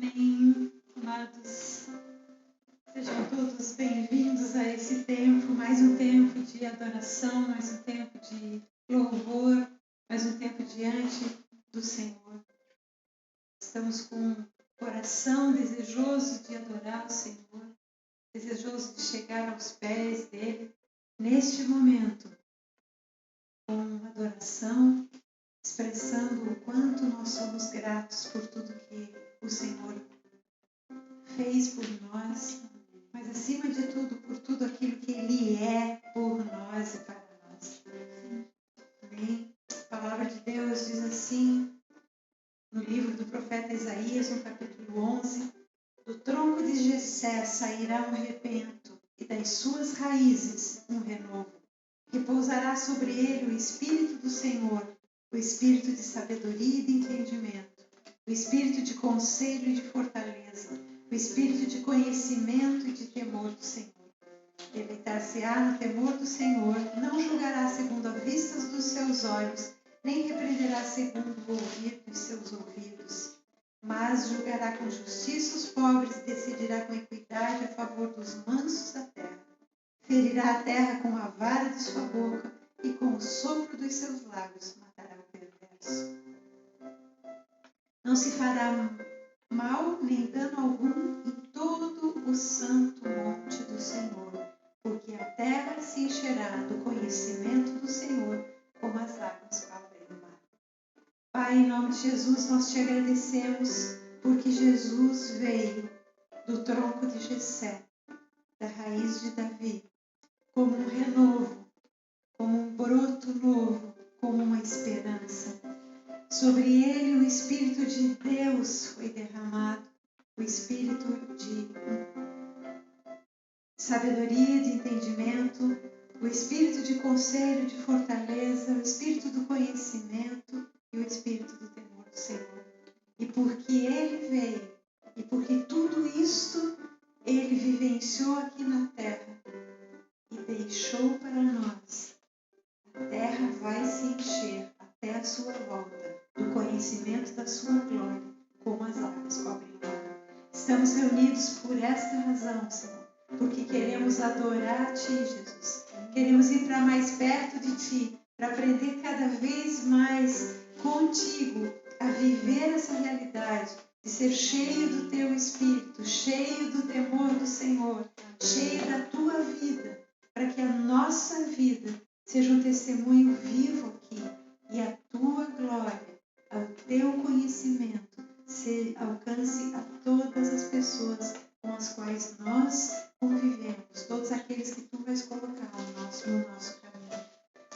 Amém, amados. Sejam todos bem-vindos a esse tempo, mais um tempo de adoração, mais um tempo de louvor, mais um tempo diante do Senhor. Estamos com um coração desejoso de adorar o Senhor, desejoso de chegar aos pés dele neste momento, com adoração, expressando o quanto nós somos gratos por tudo que o Senhor fez por nós, mas acima de tudo, por tudo aquilo que Ele é por nós e para nós. Amém? A palavra de Deus diz assim, no livro do profeta Isaías, no capítulo 11, do tronco de Jessé sairá um rebento, e das suas raízes um renovo. Repousará sobre ele o Espírito do Senhor, o Espírito de sabedoria e de entendimento, o Espírito de conselho e de fortaleza, o Espírito de conhecimento e de temor do Senhor. Deleitar-se-á no temor do Senhor, não julgará segundo a vista dos seus olhos, nem repreenderá segundo o ouvir dos seus ouvidos, mas julgará com justiça os pobres e decidirá com equidade a favor dos mansos da terra. Ferirá a terra com a vara de sua boca e com o sopro dos seus lábios matará o perverso. Não se fará mal nem dano algum em todo o santo monte do Senhor, porque a terra se encherá do conhecimento do Senhor, como as águas cobrem o mar. Pai, em nome de Jesus, nós te agradecemos, porque Jesus veio do tronco de Jessé, da raiz de Davi, como um renovo, como um broto novo, como uma esperança. Sobre ele o Espírito de Deus foi derramado, o Espírito de sabedoria, de entendimento, o Espírito de conselho, de fortaleza, o Espírito do conhecimento e o Espírito do temor do Senhor. E porque ele veio, e porque tudo isto ele vivenciou aqui na terra e deixou para nós, a terra vai se encher até a sua volta do conhecimento da sua glória, como as águas cobrem o mar. Estamos reunidos por esta razão, Senhor, porque queremos adorar a Ti, Jesus. Queremos ir para mais perto de Ti, para aprender cada vez mais contigo a viver essa realidade, de ser cheio do Teu Espírito, cheio do temor do Senhor, cheio da Tua vida, para que a nossa vida seja um testemunho vivo aqui e a Tua glória, o Teu conhecimento, se alcance a todas as pessoas com as quais nós convivemos, todos aqueles que Tu vais colocar no nosso caminho.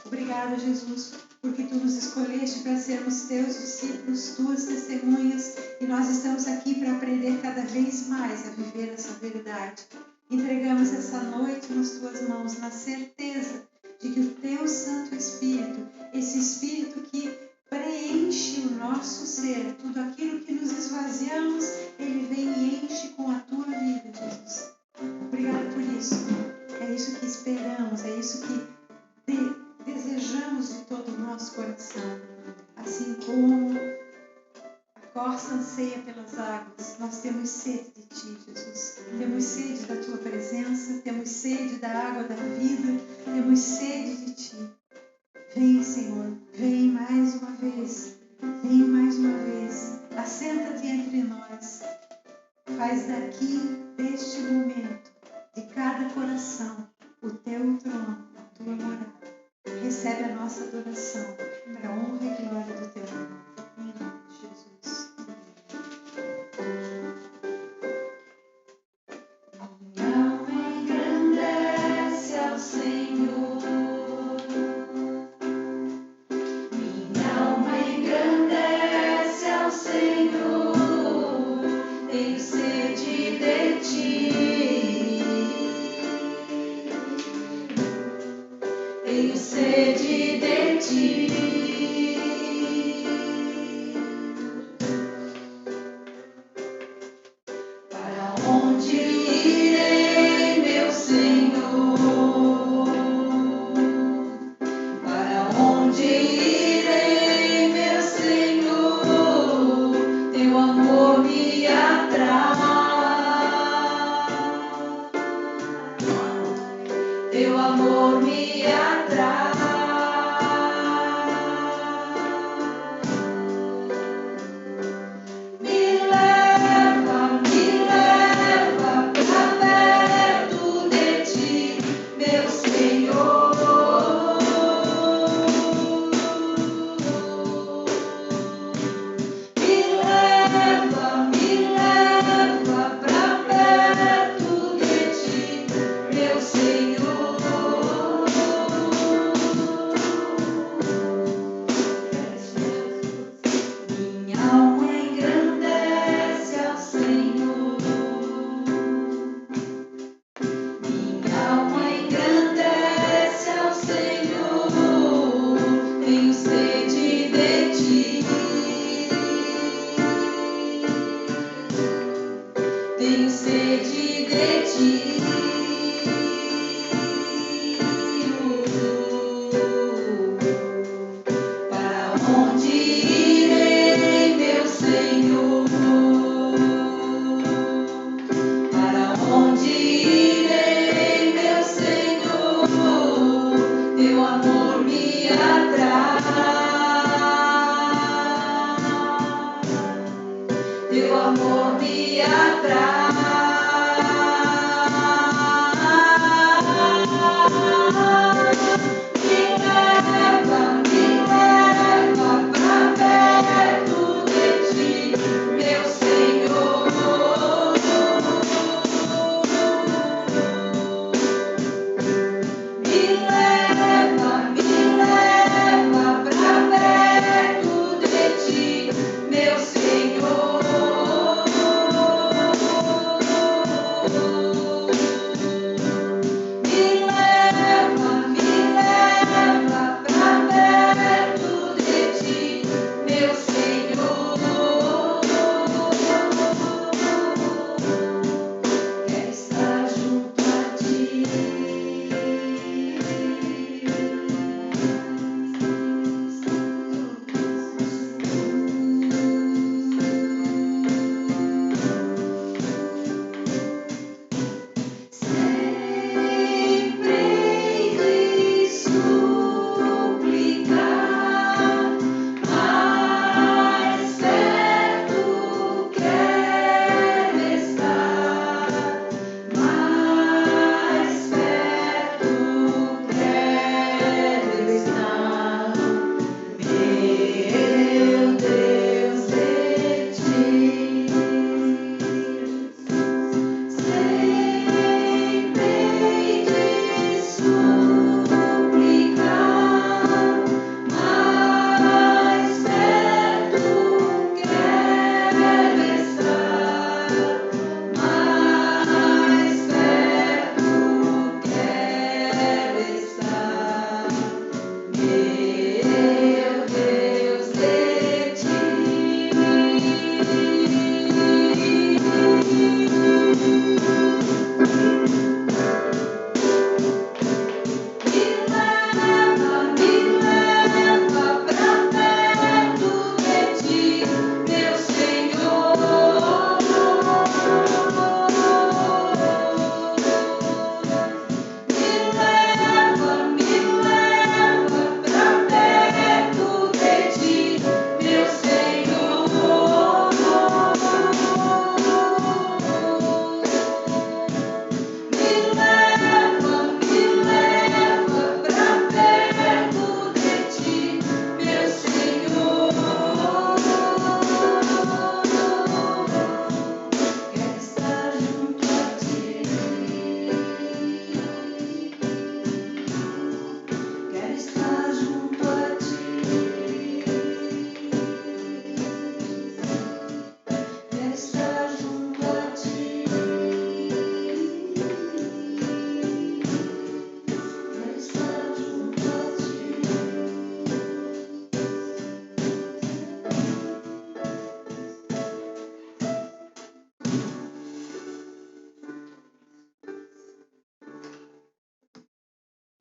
Obrigada, Jesus, porque Tu nos escolheste para sermos Teus discípulos, Tuas testemunhas, e nós estamos aqui para aprender cada vez mais a viver essa verdade. Entregamos essa noite nas Tuas mãos, na certeza de que o Teu Santo Espírito, esse Espírito que preenche o nosso ser, tudo aquilo que nos esvaziamos, Ele vem e enche com a Tua vida, Jesus. Obrigada por isso. É isso que esperamos, é isso que desejamos de todo o nosso coração. Assim como a corça anseia pelas águas, nós temos sede de Ti, Jesus. Temos sede da Tua presença, temos sede da água da vida, temos sede de Ti. Vem, Senhor, vem mais uma vez, assenta-te entre nós, faz daqui, deste momento, de cada coração, o Teu trono, a Tua morada. Recebe a nossa adoração, para a honra e glória do Teu nome, em nome de Jesus. Minha alma engrandece ao Senhor. Tenho sede de Ti, tenho sede de Ti. Para onde irei, meu Senhor? Para onde irei, meu Senhor? Teu amor me atrai. Tenho sede de ti. Para onde irei, meu Senhor? Para onde irei, meu Senhor? Teu amor me atrai. Teu amor me atrai.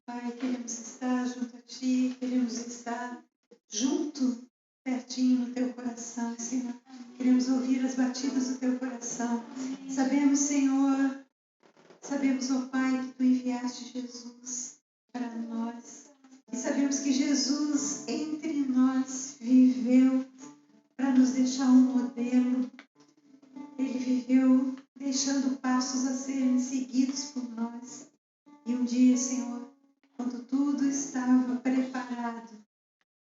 Pai, queremos estar junto a Ti, queremos estar junto, pertinho no Teu coração, Senhor. Queremos ouvir as batidas do Teu coração. Sabemos, Senhor, ó Pai, que Tu enviaste Jesus para nós. E sabemos que Jesus entre nós viveu para nos deixar um modelo. Ele viveu deixando passos a serem seguidos por nós. E um dia, Senhor, quando tudo estava preparado,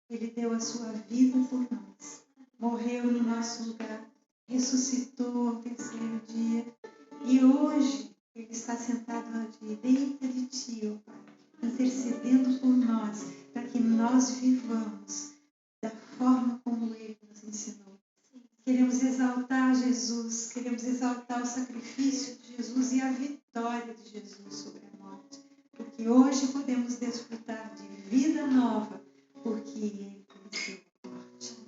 Ele deu a sua vida por nós. Morreu no nosso lugar, ressuscitou ao terceiro dia. E hoje Ele está sentado à direita de Ti, ó Pai, intercedendo por nós, para que nós vivamos da forma como Ele nos ensinou. Queremos exaltar Jesus, queremos exaltar o sacrifício de Jesus e a vitória de Jesus sobre a morte. Porque hoje podemos desfrutar de vida nova, porque Ele venceu a morte.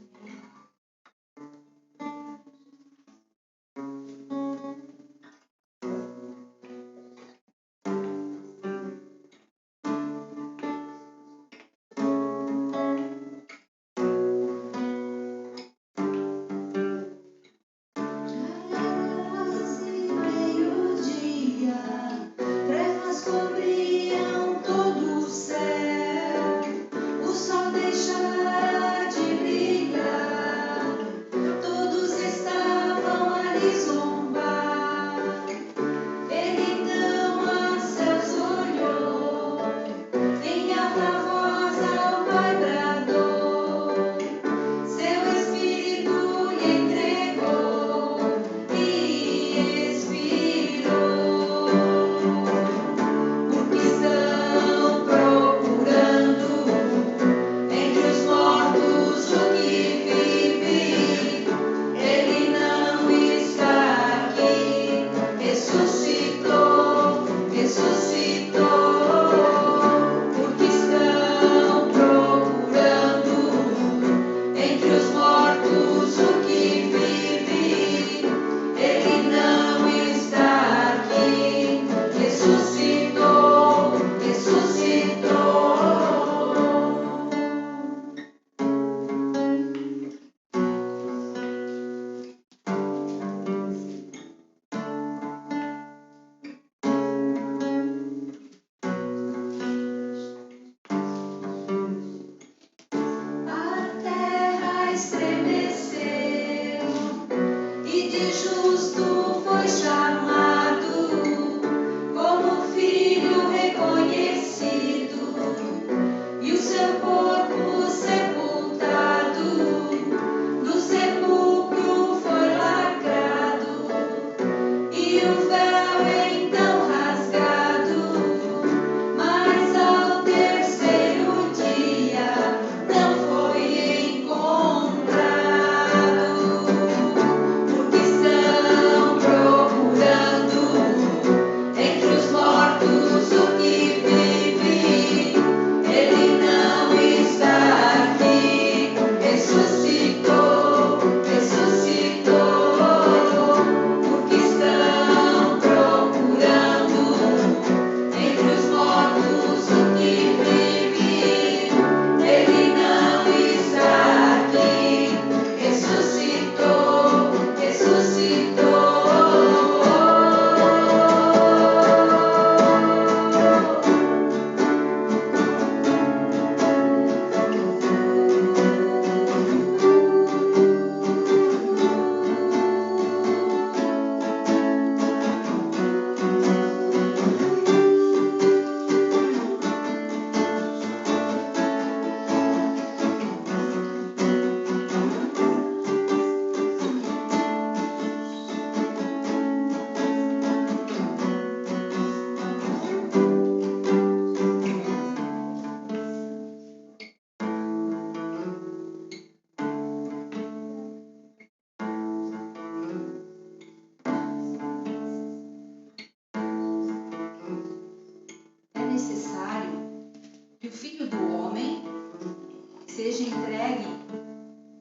entregue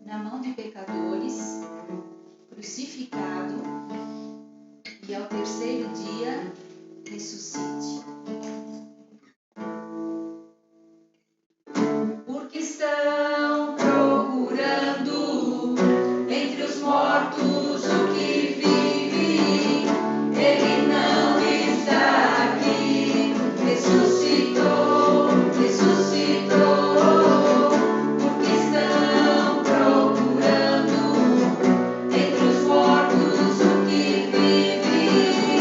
na mão de pecadores, crucificado e ao terceiro dia ressuscite. Porque estão procurando entre os mortos o que vive, ele não está aqui, ressuscitou, ressuscitou. Porque estão procurando entre os mortos o que vive,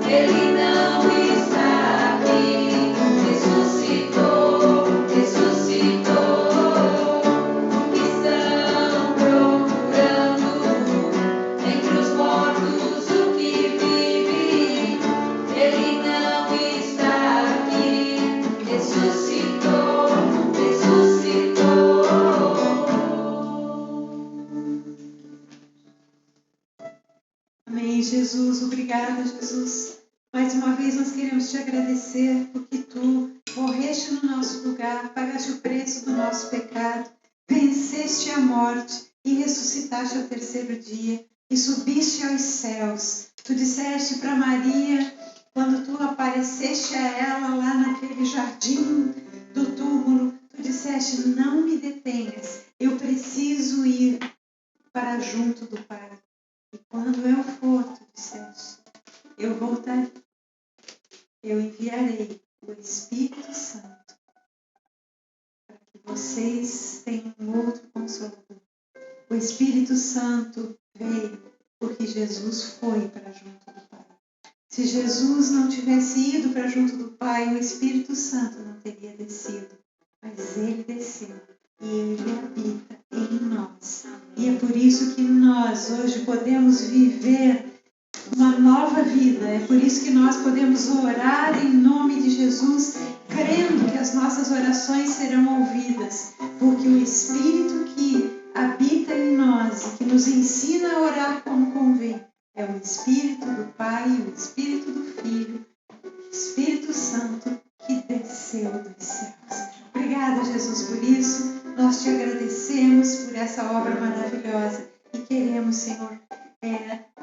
ele não está aqui, ressuscitou, ressuscitou. Porque estão procurando entre os mortos o que vive, ele não está aqui, ressuscitou, ressuscitou. Amém, Jesus. Obrigada, Jesus. Mais uma vez nós queremos te agradecer porque tu morreste no nosso lugar, pagaste o preço do nosso pecado, venceste a morte e ressuscitaste ao terceiro dia e subiste aos céus. Tu disseste para Maria, quando tu apareceste a ela lá naquele jardim do túmulo, tu disseste: não me detenhas, eu preciso ir para junto do Pai. E quando eu for, tu disseste, eu voltarei, eu enviarei o Espírito Santo para que vocês tenham um outro consolador. O Espírito Santo veio porque Jesus foi para junto do Pai. Se Jesus não tivesse ido para junto do Pai, o Espírito Santo não teria descido, mas ele desceu e ele habita em nós. E é por isso que nós hoje podemos viver uma nova vida. É por isso que nós podemos orar em nome de Jesus, crendo que as nossas orações serão ouvidas, porque o Espírito que habita em nós e que nos ensina a orar como convém é o Espírito do Pai, o Espírito do Filho, o Espírito Santo que desceu dos céus. Obrigada, Jesus, por isso. Nós te agradecemos por essa obra maravilhosa e queremos, Senhor,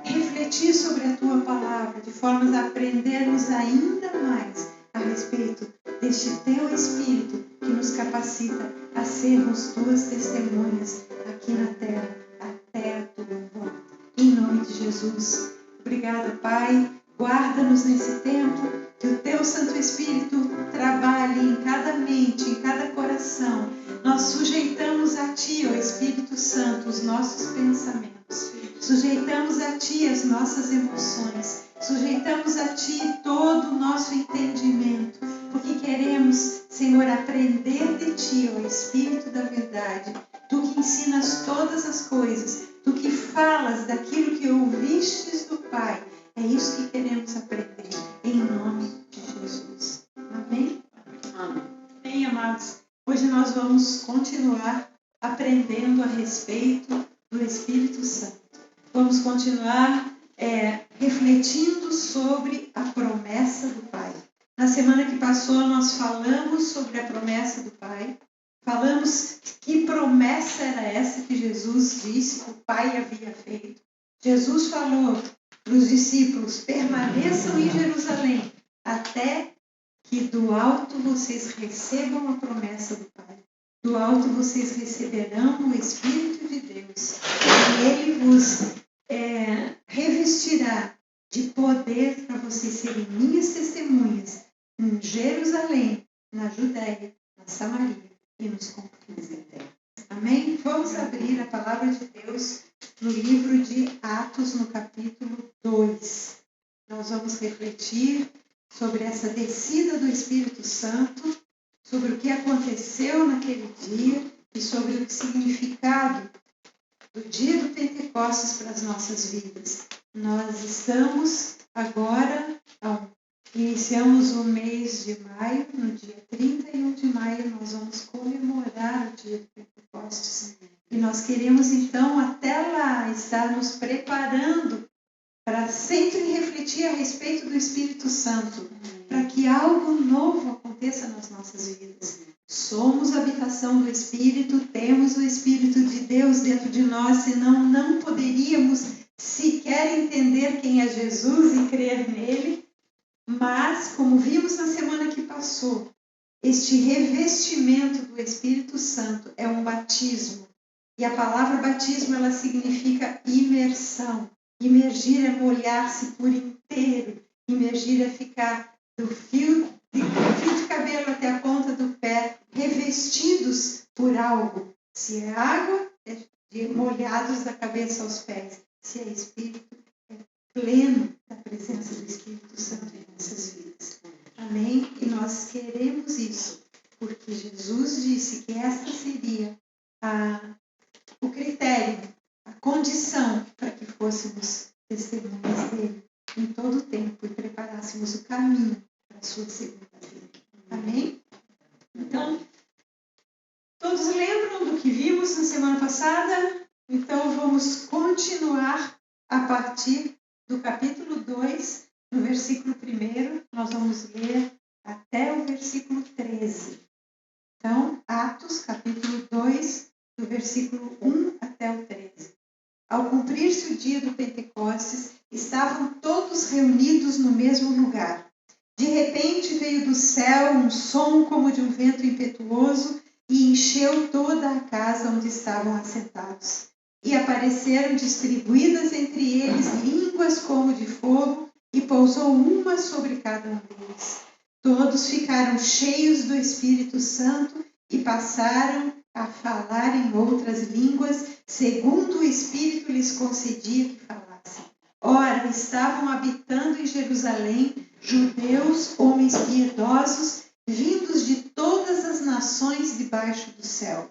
refletir sobre a Tua palavra, de forma a aprendermos ainda mais a respeito deste Teu Espírito que nos capacita a sermos Tuas testemunhas aqui na terra, até a Tua volta. Em nome de Jesus. Obrigada, Pai. Guarda-nos nesse tempo, que o Teu Santo Espírito trabalhe em cada mente, em cada coração. Nós sujeitamos a Ti, ó Espírito Santo, os nossos pensamentos. Sujeitamos a Ti as nossas emoções. Sujeitamos a Ti todo o nosso entendimento. Porque queremos, Senhor, aprender de Ti, ó Espírito da verdade. Tu que ensinas todas as coisas. Tu que falas daquilo que ouvistes do Pai. É isso que queremos aprender. Em nome de Jesus. Amém? Amém. Bem, amados. Hoje nós vamos continuar aprendendo a respeito do Espírito Santo. Vamos continuar refletindo sobre a promessa do Pai. Na semana que passou nós falamos sobre a promessa do Pai. Falamos que promessa era essa que Jesus disse que o Pai havia feito. Jesus falou para os discípulos: permaneçam em Jerusalém até que do alto vocês recebam a promessa do Pai. Do alto vocês receberão o Espírito de Deus. E Ele vos revestirá de poder para vocês serem minhas testemunhas em Jerusalém, na Judéia, na Samaria e nos confins da terra. Amém? Vamos abrir a palavra de Deus no livro de Atos, no capítulo 2. Nós vamos refletir sobre essa descida do Espírito Santo, sobre o que aconteceu naquele dia e sobre o significado do dia do Pentecostes para as nossas vidas. Nós estamos agora, iniciamos o mês de maio, no dia 31 de maio, nós vamos comemorar o dia do Pentecostes. E nós queremos então até lá estar nos preparando para sempre refletir a respeito do Espírito Santo, para que algo novo aconteça nas nossas vidas, Somos a habitação do Espírito, temos o Espírito de Deus dentro de nós, senão não poderíamos sequer entender quem é Jesus e crer nele. Mas, como vimos na semana que passou, este revestimento do Espírito Santo é um batismo. E a palavra batismo, ela significa imersão. Imergir é molhar-se por inteiro. Imergir é ficar do fio de cabelo até a ponta do pé, revestidos por algo. Se é água, é molhados da cabeça aos pés. Se é Espírito, é pleno da presença do Espírito Santo em nossas vidas. Amém? E nós queremos isso, porque Jesus disse que esta seria o critério, a condição para que fôssemos testemunhas dele em todo o tempo e preparássemos o caminho para a sua segunda vinda. Amém? Então, todos lembram do que vimos na semana passada? Então, vamos continuar a partir do capítulo 2, no versículo 1. Nós vamos ler até o versículo 13. Então, Atos, capítulo 2, do versículo 1 até o 13. Ao cumprir-se o dia do Pentecostes, estavam todos reunidos no mesmo lugar. De repente veio do céu um som como de um vento impetuoso e encheu toda a casa onde estavam assentados. E apareceram distribuídas entre eles línguas como de fogo e pousou uma sobre cada um deles. Todos ficaram cheios do Espírito Santo e passaram a falar em outras línguas, segundo o Espírito lhes concedia que falassem. Ora, estavam habitando em Jerusalém judeus, homens piedosos, vindos de todas as nações debaixo do céu.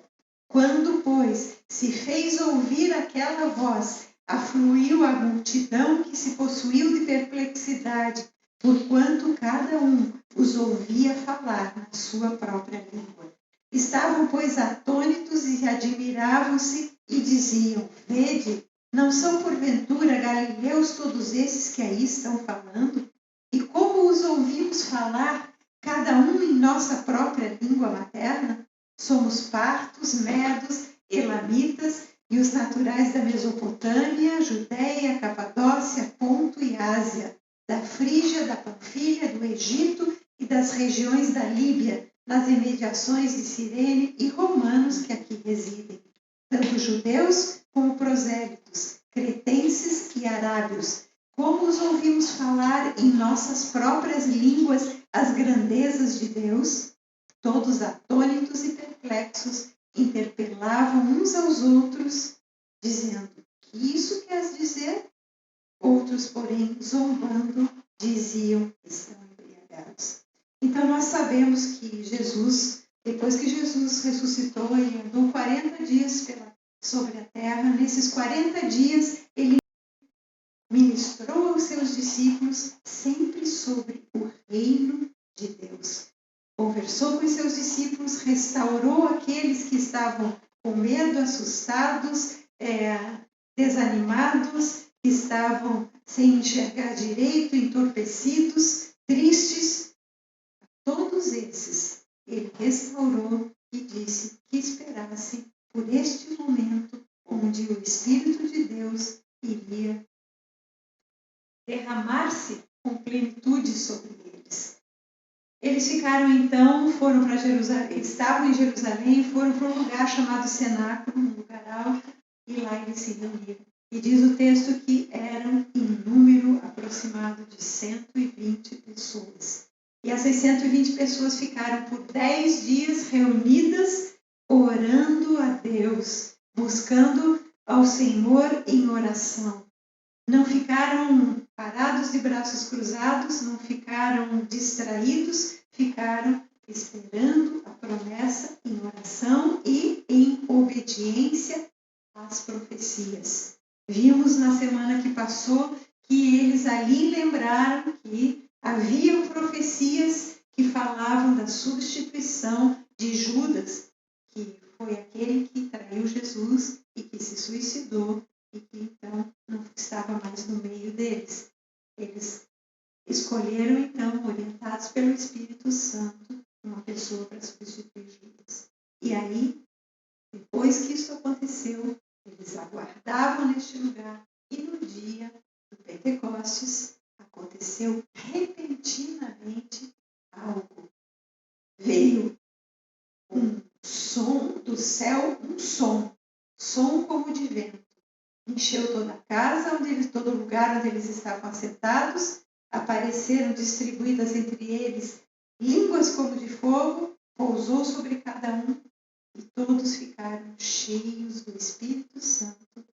Quando, pois, se fez ouvir aquela voz, afluiu a multidão que se possuiu de perplexidade, porquanto cada um os ouvia falar na sua própria língua. Estavam, pois, atônitos e admiravam-se e diziam: Vede, não são porventura galileus todos esses que aí estão falando? E como os ouvimos falar, cada um em nossa própria língua materna? Somos partos, medos, elamitas e os naturais da Mesopotâmia, Judéia, Capadócia, Ponto e Ásia, da Frígia, da Panfilha, do Egito e das regiões da Líbia, nas imediações de Cirene e romanos que aqui residem, tanto judeus como prosélitos, cretenses e arábios. Como os ouvimos falar em nossas próprias línguas as grandezas de Deus? Todos atônitos e perplexos interpelavam uns aos outros, dizendo: Que isso queres dizer? Outros, porém, zombando, diziam: Estão embriagados. Então, nós sabemos que Jesus, depois que Jesus ressuscitou, ele andou 40 dias sobre a terra. Nesses 40 dias, ele ministrou aos seus discípulos sempre sobre o reino de Deus. Conversou com os seus discípulos, restaurou aqueles que estavam com medo, assustados, desanimados, que estavam sem enxergar direito, entorpecidos, tristes. Todos esses ele restaurou e disse que esperassem por este momento onde o Espírito de Deus iria derramar-se com plenitude sobre eles. Eles ficaram então, foram para Jerusalém, estavam em Jerusalém, foram para um lugar chamado Cenáculo, um lugar alto, e lá eles se reuniram. E diz o texto que eram em número aproximado de 120 pessoas. E essas 120 pessoas ficaram por 10 dias reunidas, orando a Deus, buscando ao Senhor em oração. Não ficaram parados de braços cruzados, não ficaram distraídos, ficaram esperando a promessa em oração e em obediência às profecias. Vimos na semana que passou que eles ali lembraram que haviam profecias que falavam da substituição de Judas, que foi aquele que traiu Jesus e que se suicidou e que então não estava mais no meio deles. Eles escolheram então, orientados pelo Espírito Santo, uma pessoa para substituir Judas. E aí, depois que isso aconteceu, eles aguardavam neste lugar. E no dia do Pentecostes, aconteceu repentinamente algo. Veio um som do céu, um som como de vento. Encheu toda a casa, todo lugar onde eles estavam assentados. Apareceram distribuídas entre eles línguas como de fogo, pousou sobre cada um, e todos ficaram cheios do Espírito Santo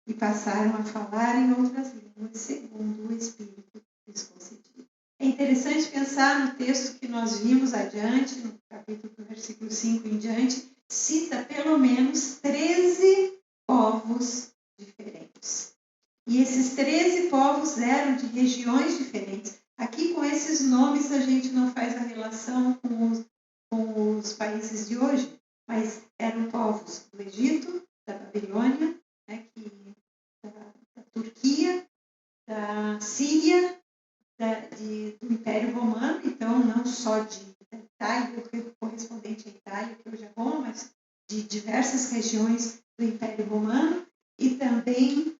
e passaram a falar em outras línguas, segundo o Espírito lhes concedia. É interessante pensar no texto que nós vimos adiante, no capítulo do versículo 5 em diante, cita pelo menos 13 povos diferentes. E esses 13 povos eram de regiões diferentes. Aqui, com esses nomes, a gente não faz a relação com os países de hoje, mas eram povos do Egito, da Babilônia, né, da Turquia, da Síria, do Império Romano, então não só da Itália, correspondente à Itália, que hoje é Roma, mas de diversas regiões do Império Romano, e também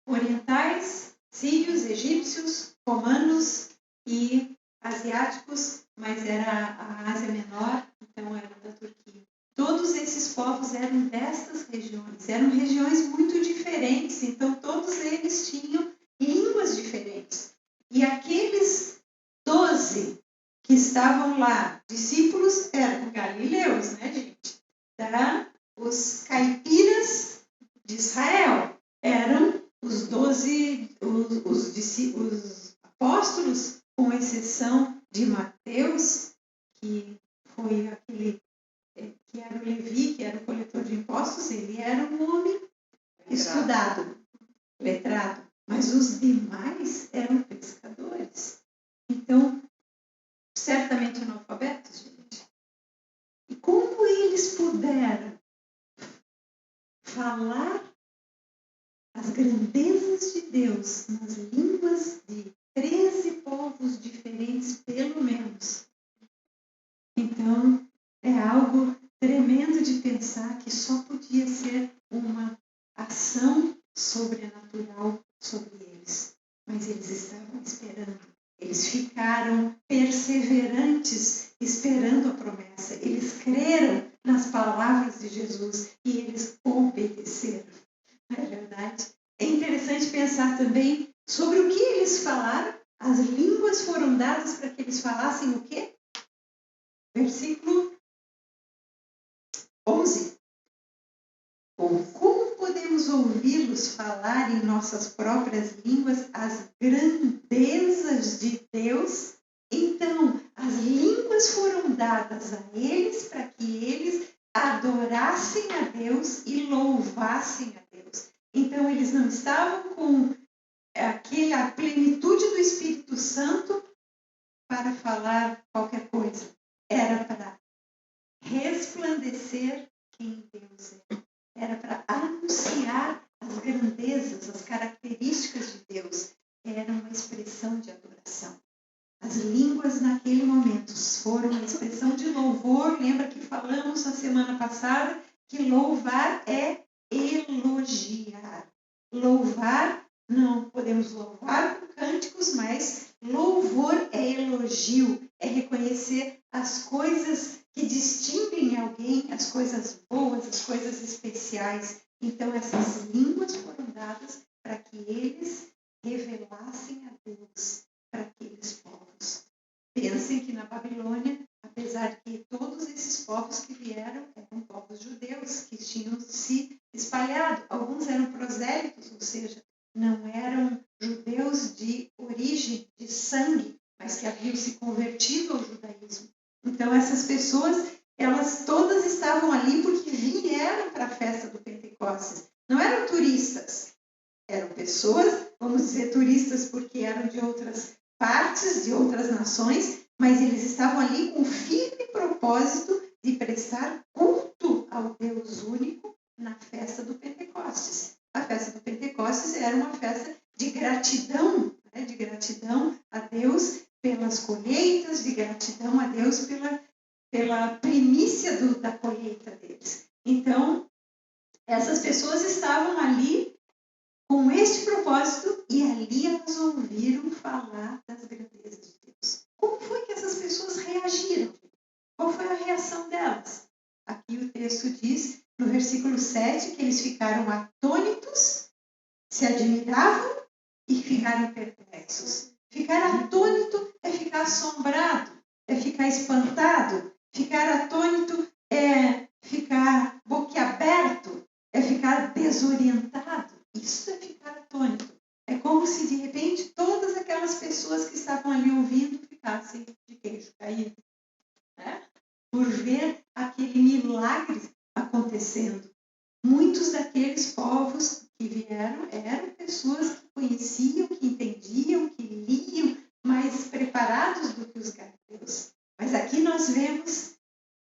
orientais, sírios, egípcios, romanos e asiáticos, mas era a Ásia Menor, então era da Turquia. Todos esses povos eram destas regiões, eram regiões muito diferentes, então todos eles tinham línguas diferentes. E aqueles 12 que estavam lá, discípulos, eram galileus, né, gente? Os caipiras de Israel eram os 12, os apóstolos, com exceção de Mateus, que foi aquele que era o Levi, que era o coletor de impostos, ele era um homem estudado, letrado, mas os demais eram pescadores. Então, certamente analfabetos, gente. E como eles puderam falar as grandezas de Deus nas línguas de 13 povos diferentes, pelo menos? Então, é algo tremendo de pensar que só podia ser uma ação sobrenatural sobre eles. Mas eles estavam esperando. Eles ficaram perseverantes, esperando a promessa. Eles creram nas palavras de Jesus e eles obedeceram. Não é verdade? É interessante pensar também sobre o que eles falaram. As línguas foram dadas para que eles falassem o quê? Versículo 11. Como podemos ouvi-los falar em nossas próprias línguas as grandezas de Deus? Então, as línguas foram dadas a eles para que eles adorassem a Deus e louvassem a Deus. Então, eles não estavam com a plenitude do Espírito Santo para falar qualquer coisa. Era para resplandecer quem Deus é. Era para anunciar as grandezas, as características de Deus. Era uma expressão de adoração. As línguas naquele momento foram uma expressão de louvor. Lembra que falamos na semana passada que louvar é elogiar. Louvar, não podemos louvar com cânticos, mas louvor é elogio, é reconhecer as coisas que distinguem alguém, as coisas boas, as coisas especiais. Então, essas línguas foram dadas para que eles revelassem a Deus para aqueles povos. Pensem que na Babilônia, apesar de que todos esses povos que vieram eram povos judeus, que tinham se espalhado. Alguns eram prosélitos, ou seja, não eram judeus de origem, de sangue, mas que haviam se convertido ao judaísmo. Então, essas pessoas, elas todas estavam ali porque vieram para a festa do Pentecostes. Não eram turistas, eram pessoas, vamos dizer turistas porque eram de outras partes, de outras nações, mas eles estavam ali com o firme propósito de prestar culto ao Deus único na festa do Pentecostes. A festa do Pentecostes era uma festa de gratidão, né? De gratidão a Deus pelas colheitas, pela primícia da colheita deles. Então, essas pessoas estavam ali com este propósito e ali elas ouviram falar das grandezas de Deus. Como foi que essas pessoas reagiram? Qual foi a reação delas? Aqui o texto diz, no versículo 7, que eles ficaram atônitos, se admiravam e ficaram perplexos. Ficar atônito é ficar assombrado, é ficar espantado. Ficar atônito é ficar boquiaberto, é ficar desorientado. Isso é ficar atônito. É como se, de repente, todas aquelas pessoas que estavam ali ouvindo ficassem de queixo caído, né? Por ver aquele milagre acontecendo. Muitos daqueles povos que vieram eram pessoas que conheciam, que entendiam, que liam, mais preparados do que os galileus. Mas aqui nós vemos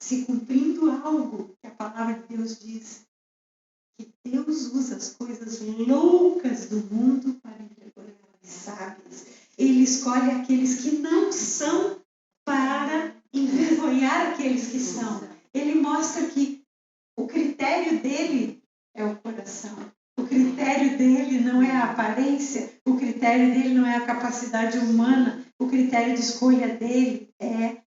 se cumprindo algo que a palavra de Deus diz, que Deus usa as coisas loucas do mundo para envergonhar as sábias. Ele escolhe aqueles que não são para envergonhar aqueles que são. Ele mostra que o critério dele é o coração. O critério dele não é a aparência, o critério dele não é a capacidade humana, o critério de escolha dele é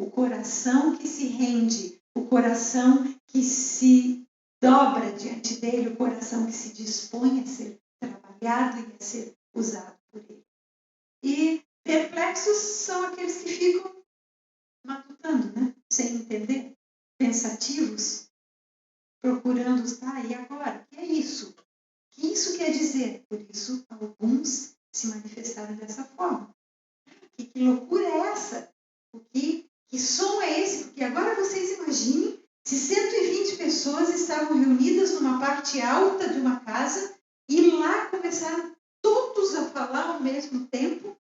o coração que se rende, o coração que se dobra diante dele, o coração que se dispõe a ser trabalhado e a ser usado por ele. E perplexos são aqueles que ficam matutando, né? Sem entender, pensativos, procurando, e agora? O que é isso? O que isso quer dizer? Por isso, alguns se manifestaram dessa forma. Que loucura é essa? Que som é esse? Porque agora vocês imaginem se 120 pessoas estavam reunidas numa parte alta de uma casa e lá começaram todos a falar ao mesmo tempo,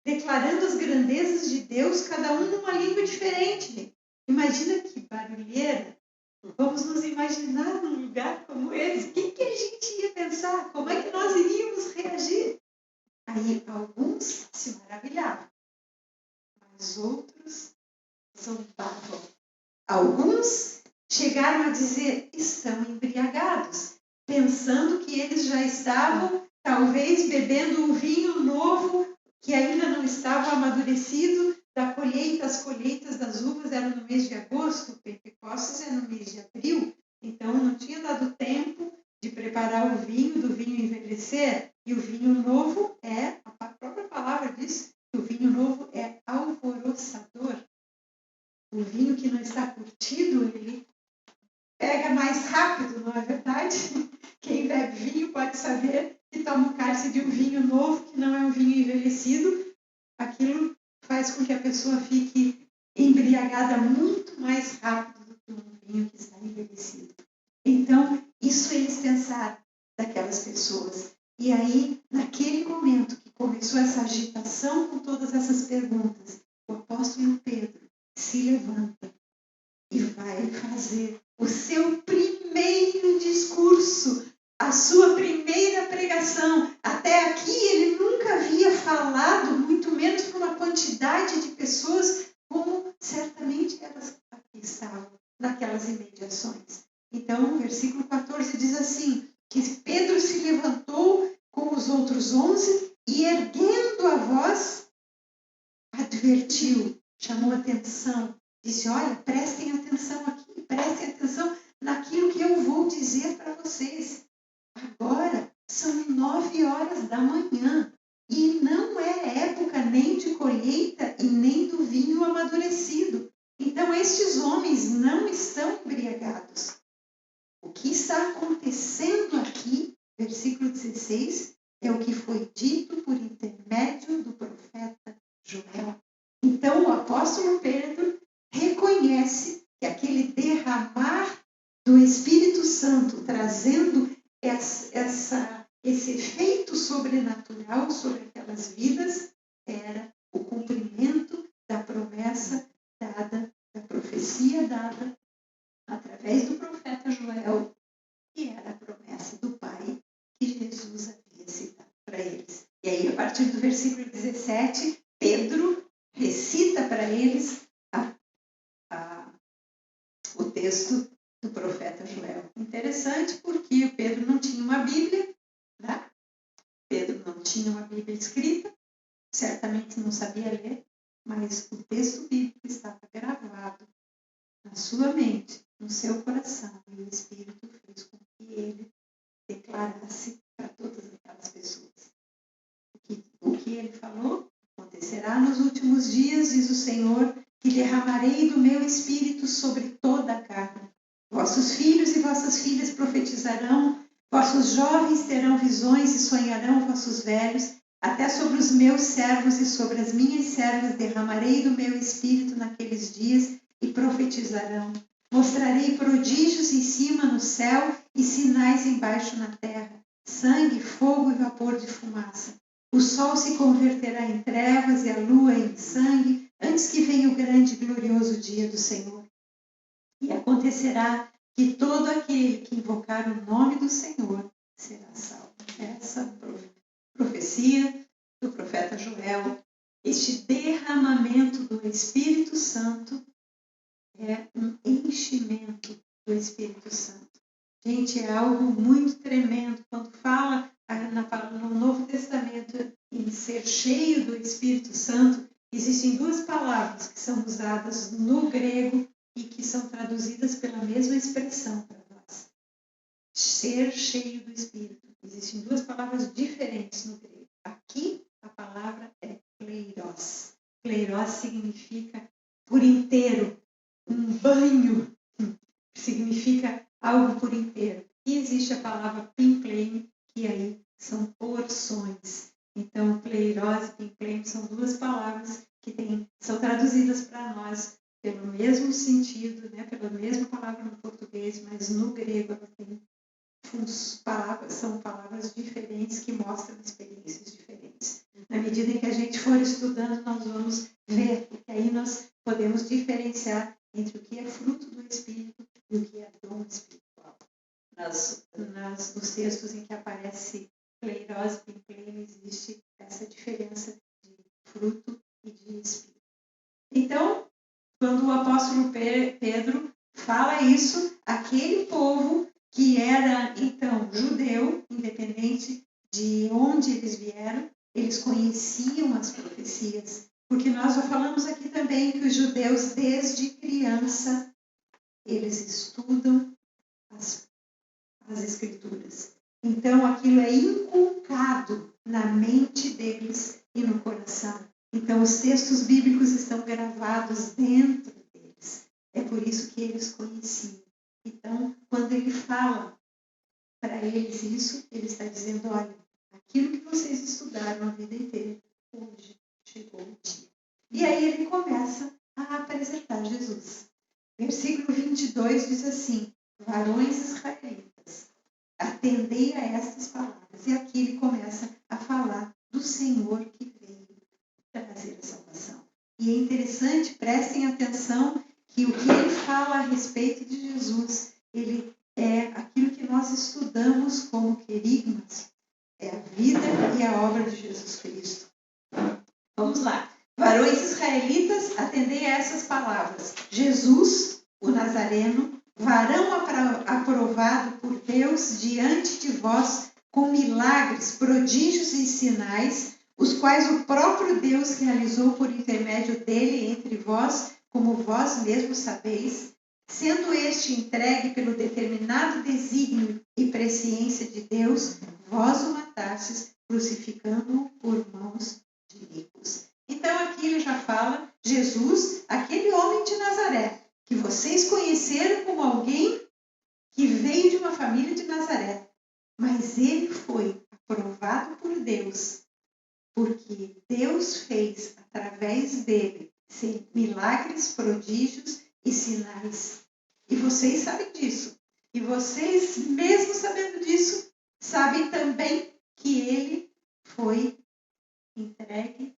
declarando as grandezas de Deus, cada um numa língua diferente. Imagina que barulheira. Vamos nos imaginar num lugar como esse. O que a gente ia pensar? Como é que nós iríamos reagir? Aí alguns se maravilhavam, mas outros zombavam. Alguns chegaram a dizer, estão embriagados, pensando que eles já estavam, talvez, bebendo um vinho novo que ainda não estava amadurecido da colheita. As colheitas das uvas eram no mês de agosto, Pentecostes é no mês de abril, então não tinha dado tempo de preparar o vinho, do vinho envelhecer, e o vinho novo a própria palavra diz que o vinho novo é alvoroçador. O vinho que não está curtido, ele pega mais rápido, não é verdade? Quem bebe vinho pode saber que toma um cálice de um vinho novo, que não é um vinho envelhecido. Aquilo faz com que a pessoa fique embriagada muito mais rápido do que um vinho que está envelhecido. Então, isso eles pensaram daquelas pessoas. E aí, naquele momento que começou essa agitação com todas essas perguntas, o apóstolo Pedro se levanta e vai fazer o seu primeiro discurso, a sua primeira pregação. Até aqui ele nunca havia falado, muito menos para uma quantidade de pessoas como certamente elas aqui estavam, naquelas imediações. Então, o versículo 14 diz assim, que Pedro se levantou com os outros 11 e, erguendo a voz, advertiu, chamou atenção, disse, olha, prestem atenção aqui, prestem atenção naquilo que eu vou dizer para vocês. Agora são 9h da manhã e não é época nem de colheita e nem do vinho amadurecido. Então estes homens não estão embriagados. O que está acontecendo aqui, versículo 16, é o que foi dito por intermédio do profeta Joel. Então, o apóstolo Pedro reconhece que aquele derramar do Espírito Santo, trazendo esse efeito sobrenatural sobre aquelas vidas, era o cumprimento da promessa dada, da profecia dada através do profeta Joel, que era a promessa do Pai que Jesus havia citado para eles. E aí, a partir do versículo 17, Pedro recita para eles a texto do profeta Joel. Interessante porque o Pedro não tinha uma Bíblia, né? Pedro não tinha uma Bíblia escrita, certamente não sabia ler, mas o texto bíblico estava gravado na sua mente, no seu coração, e o Espírito fez com que ele declarasse para todas aquelas pessoas. O que ele falou acontecerá nos últimos dias, diz o Senhor, que derramarei do meu Espírito sobre toda a carne. Vossos filhos e vossas filhas profetizarão, vossos jovens terão visões e sonharão vossos velhos, até sobre os meus servos e sobre as minhas servas derramarei do meu Espírito naqueles dias e profetizarão. Mostrarei prodígios em cima no céu e sinais embaixo na terra, sangue, fogo e vapor de fumaça. O sol se converterá em trevas e a lua em sangue, antes que venha o grande e glorioso dia do Senhor. E acontecerá que todo aquele que invocar o nome do Senhor será salvo. Essa profecia do profeta Joel, este derramamento do Espírito Santo é um enchimento do Espírito Santo. Gente, é algo muito tremendo. Quando fala no Novo Testamento em ser cheio do Espírito Santo, existem duas palavras que são usadas no grego e que são traduzidas pela mesma expressão para nós. Ser cheio do Espírito. Existem duas palavras diferentes no grego. Aqui a palavra é kleiros. Kleiros significa por inteiro, um banho, significa algo por inteiro. E existe a palavra pimplein, que aí são porções. Então, kleiros e pimplein são duas palavras que são traduzidas para nós pelo mesmo sentido, né? Pela mesma palavra no português, mas no grego ela tem são palavras diferentes que mostram experiências diferentes. Na medida em que a gente for estudando, nós vamos ver, porque aí nós podemos diferenciar entre o que é fruto do Espírito e o que é dom espiritual. Nos textos em que aparece kleiros e pimplein, existe essa diferença de fruto e de Espírito. Então, quando o apóstolo Pedro fala isso, aquele povo que era, então, judeu, independente de onde eles vieram, eles conheciam as profecias. Porque nós já falamos aqui também que os judeus, desde criança, eles estudam as Escrituras. Então, aquilo é inculcado na mente deles e no coração. Então, os textos bíblicos estão gravados dentro deles. É por isso que eles conheciam. Então, quando ele fala para eles isso, ele está dizendo, olha, aquilo que vocês estudaram a vida inteira, hoje chegou o dia. E aí ele começa a apresentar Jesus. Versículo 22 diz assim, varões israelitas, atendei a estas palavras. E aqui ele começa a falar do Senhor que veio trazer a salvação. E é interessante, prestem atenção, que o que ele fala a respeito de Jesus, ele é aquilo que nós estudamos como querigmas, é a vida e a obra de Jesus Cristo. Vamos lá. Varões israelitas, atendei a essas palavras. Jesus, o Nazareno, varão aprovado por Deus diante de vós, com milagres, prodígios e sinais, os quais o próprio Deus realizou por intermédio dele entre vós, como vós mesmos sabeis, sendo este entregue pelo determinado desígnio e presciência de Deus, vós o matastes, crucificando-o por mãos de iníquos. Então aqui ele já fala, Jesus, aquele homem de Nazaré, que vocês conheceram como alguém que veio de uma família de Nazaré, mas ele foi aprovado por Deus, porque Deus fez através dele milagres, prodígios e sinais. E vocês sabem disso. E vocês, mesmo sabendo disso, sabem também que ele foi entregue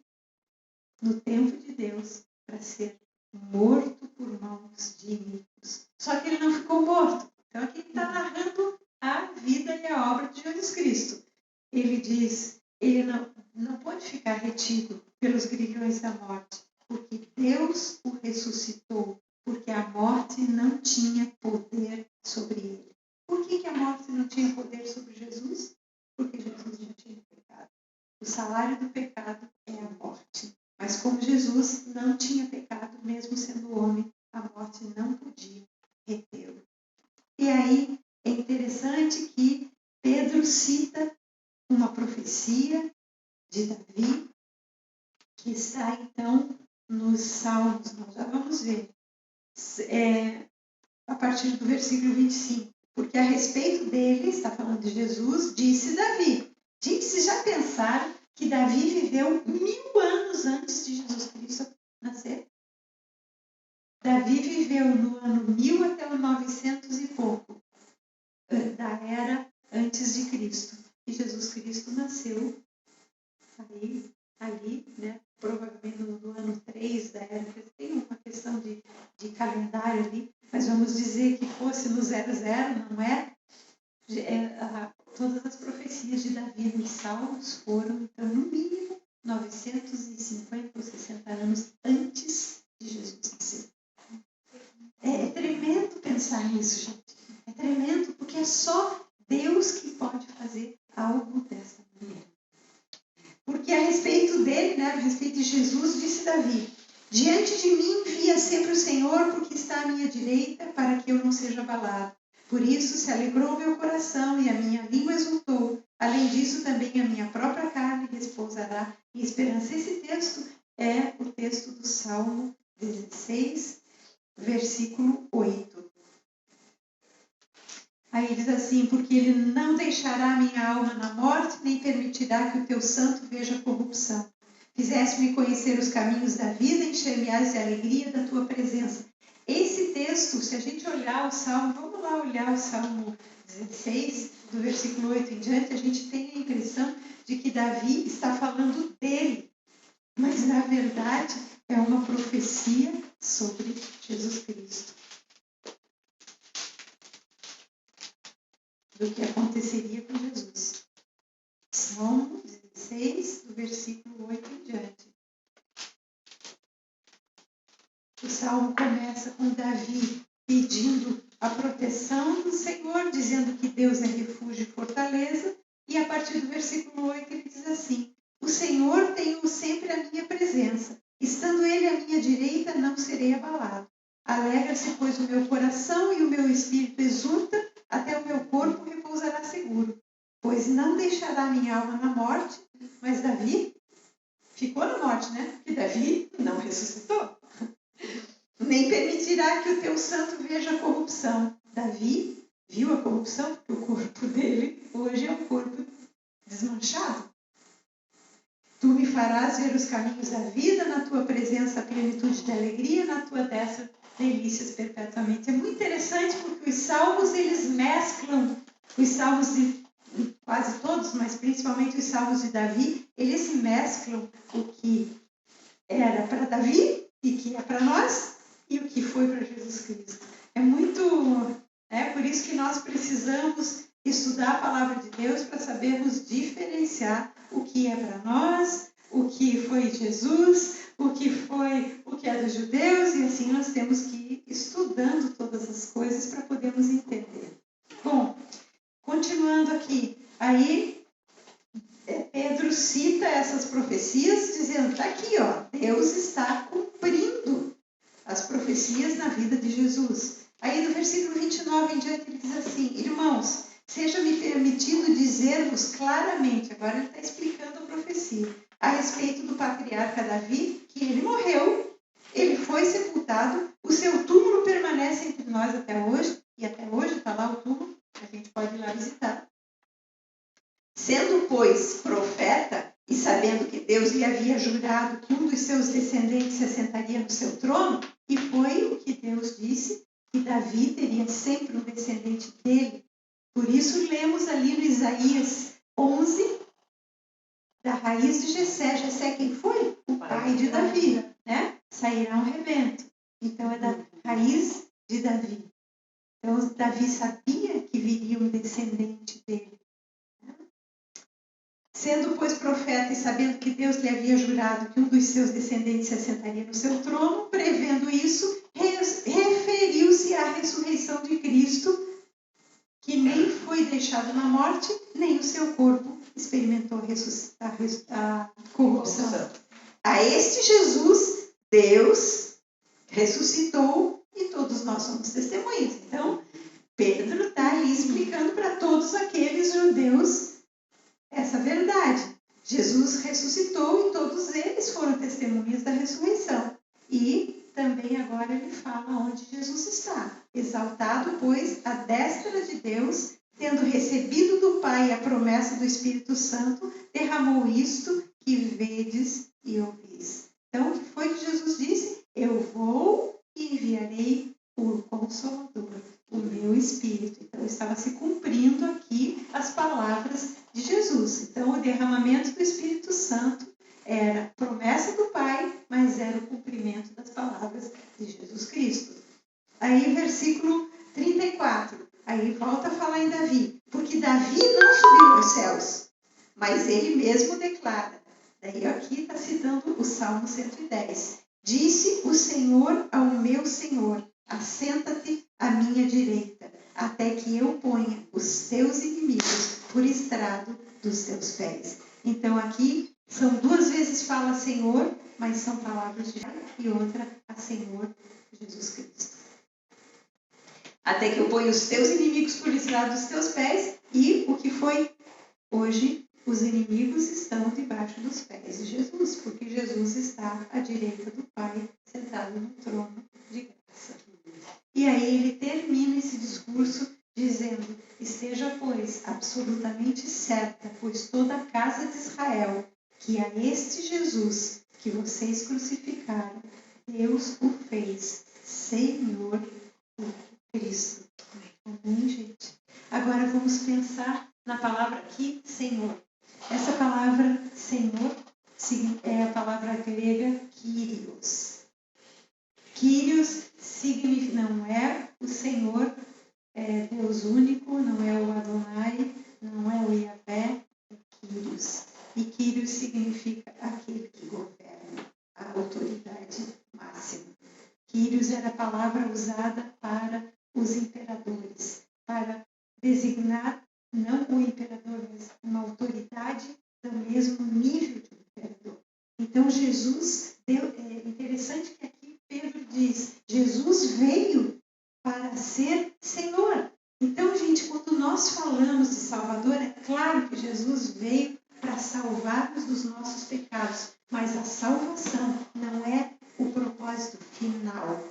no tempo de Deus para ser morto por mãos de iníquos. Só que ele não ficou morto. Então aqui ele está narrando a vida e a obra de Jesus Cristo. Ele diz, ele não pode ficar retido pelos grilhões da morte, porque Deus o ressuscitou, porque a morte não tinha podiam retê-lo. E aí é interessante que Pedro cita uma profecia de Davi, que está então nos Salmos. Nós já vamos ver a partir do versículo 25. Porque a respeito dele, está falando de Jesus, disse Davi. Gente, vocês já pensaram que Davi viveu 1000 anos antes de Jesus Cristo nascer? Davi viveu no ano 1000 até o 900 e pouco, da era antes de Cristo. E Jesus Cristo nasceu ali, né? Provavelmente no ano 3 da era. Tem uma questão de calendário ali, mas vamos dizer que fosse no 00, não é? Todas as profecias de Davi nos Salmos foram, então, no mínimo, 950 ou 60 anos antes de Jesus nascer. É tremendo pensar nisso, gente. É tremendo, porque é só Deus que pode fazer algo dessa maneira. Porque a respeito dele, né, a respeito de Jesus, disse Davi: diante de mim via sempre o Senhor, porque está à minha direita, para que eu não seja abalado. Por isso se alegrou meu coração e a minha língua exultou. Além disso, também a minha própria carne repousará em esperança. Esse texto é o texto do Salmo 16, versículo 8. Aí diz assim: porque ele não deixará minha alma na morte, nem permitirá que o teu santo veja corrupção. Fizeste-me conhecer os caminhos da vida, encher-me-ás de alegria da tua presença. Esse texto, se a gente olhar o Salmo, vamos lá olhar o Salmo 16, do versículo 8 em diante, a gente tem a impressão de que Davi está falando dele. Mas, na verdade, é uma profecia sobre Jesus Cristo. Do que aconteceria com Jesus. Salmo 16, do versículo 8 em diante. O Salmo começa com Davi pedindo a proteção do Senhor, dizendo que Deus é refúgio e fortaleza. E a partir do versículo 8 ele diz assim: o Senhor tem sempre a minha presença. Estando ele à minha direita, não serei abalado. Alegra-se, pois, o meu coração e o meu espírito exulta, até o meu corpo repousará seguro. Pois não deixará minha alma na morte. Mas Davi ficou na morte, né? Porque Davi não ressuscitou. Nem permitirá que o teu santo veja a corrupção. Davi viu a corrupção, porque o corpo dele hoje é um corpo desmanchado. Tu me farás ver os caminhos da vida, na tua presença a plenitude de alegria, na tua destra delícias perpetuamente. É muito interessante porque os salmos, eles mesclam, os salmos de quase todos, mas principalmente os salmos de Davi, eles mesclam o que era para Davi e que é para nós e o que foi para Jesus Cristo. Por isso que nós precisamos estudar a palavra de Deus para sabermos diferenciar o que é para nós, o que foi Jesus, o que é dos judeus, e assim nós temos que ir estudando todas as coisas para podermos entender. Bom, continuando aqui, aí Pedro cita essas profecias dizendo, está aqui, ó, Deus está cumprindo as profecias na vida de Jesus. Aí no versículo 29 em diante ele diz assim: irmãos, seja-me permitido dizer-vos claramente, agora ele está explicando a profecia, a respeito do patriarca Davi, que ele morreu, ele foi sepultado, o seu túmulo permanece entre nós até hoje, e até hoje está lá o túmulo, a gente pode ir lá visitar. Sendo, pois, profeta, e sabendo que Deus lhe havia jurado que um dos seus descendentes se assentaria no seu trono, e foi o que Deus disse, que Davi teria sempre um descendente dele. Por isso lemos ali no Isaías 11, da raiz de Jessé. Jessé quem foi? O pai de Davi, né? Sairá um rebento. Então é da raiz de Davi. Então Davi sabia que viria um descendente dele. Sendo, pois, profeta e sabendo que Deus lhe havia jurado que um dos seus descendentes se assentaria no seu trono, prevendo isso, referiu-se à ressurreição de Cristo, que nem foi deixado na morte, nem o seu corpo experimentou a corrupção. A este Jesus, Deus ressuscitou e todos nós somos testemunhas. Então, Pedro está aí explicando para todos aqueles judeus essa verdade. Jesus ressuscitou e todos eles foram testemunhas da ressurreição. E também agora ele fala onde Jesus está. Exaltado, pois, à destra de Deus, tendo recebido do Pai a promessa do Espírito Santo, derramou isto que vedes e ouvis. Então, o que foi que Jesus disse? Eu vou e enviarei o Consolador, o meu Espírito. Então, estava se cumprindo aqui as palavras de Jesus. Então, o derramamento do Espírito Santo era promessa do Pai, mas era o cumprimento das palavras de Jesus Cristo. Aí, versículo 34. Aí volta a falar em Davi. Porque Davi não subiu aos céus, mas ele mesmo declara. Daí aqui está citando o Salmo 110. Disse o Senhor ao meu Senhor, assenta-te à minha direita, até que eu ponha os teus inimigos por estrado dos teus pés. Então aqui são duas vezes fala Senhor, mas são palavras de Pai e outra a Senhor Jesus Cristo. Até que eu ponha os teus inimigos por estrado dos teus pés. E o que foi hoje? Os inimigos estão debaixo dos pés de Jesus, porque Jesus está à direita do Pai, sentado no trono de graça. E aí ele termina esse discurso dizendo: esteja, pois, absolutamente certa, pois toda a casa de Israel, que a este Jesus que vocês crucificaram, Deus o fez Senhor e Cristo. Amém, gente? Agora vamos pensar na palavra aqui, Senhor. Essa palavra Senhor é a palavra grega Kyrios. Kyrios significa, não é o Senhor, é Deus único, não é o Adonai, não é o Yahvé, é Kyrios. E Kyrios significa aquele que governa, a autoridade máxima. Kyrios era a palavra usada para os imperadores, para designar não o imperador, mas uma autoridade do mesmo nível de imperador. Então Jesus é interessante que aqui Pedro diz, Jesus veio para ser Senhor. Então, gente, quando nós falamos de Salvador, é claro que Jesus veio para salvar-nos dos nossos pecados, mas a salvação não é o propósito final.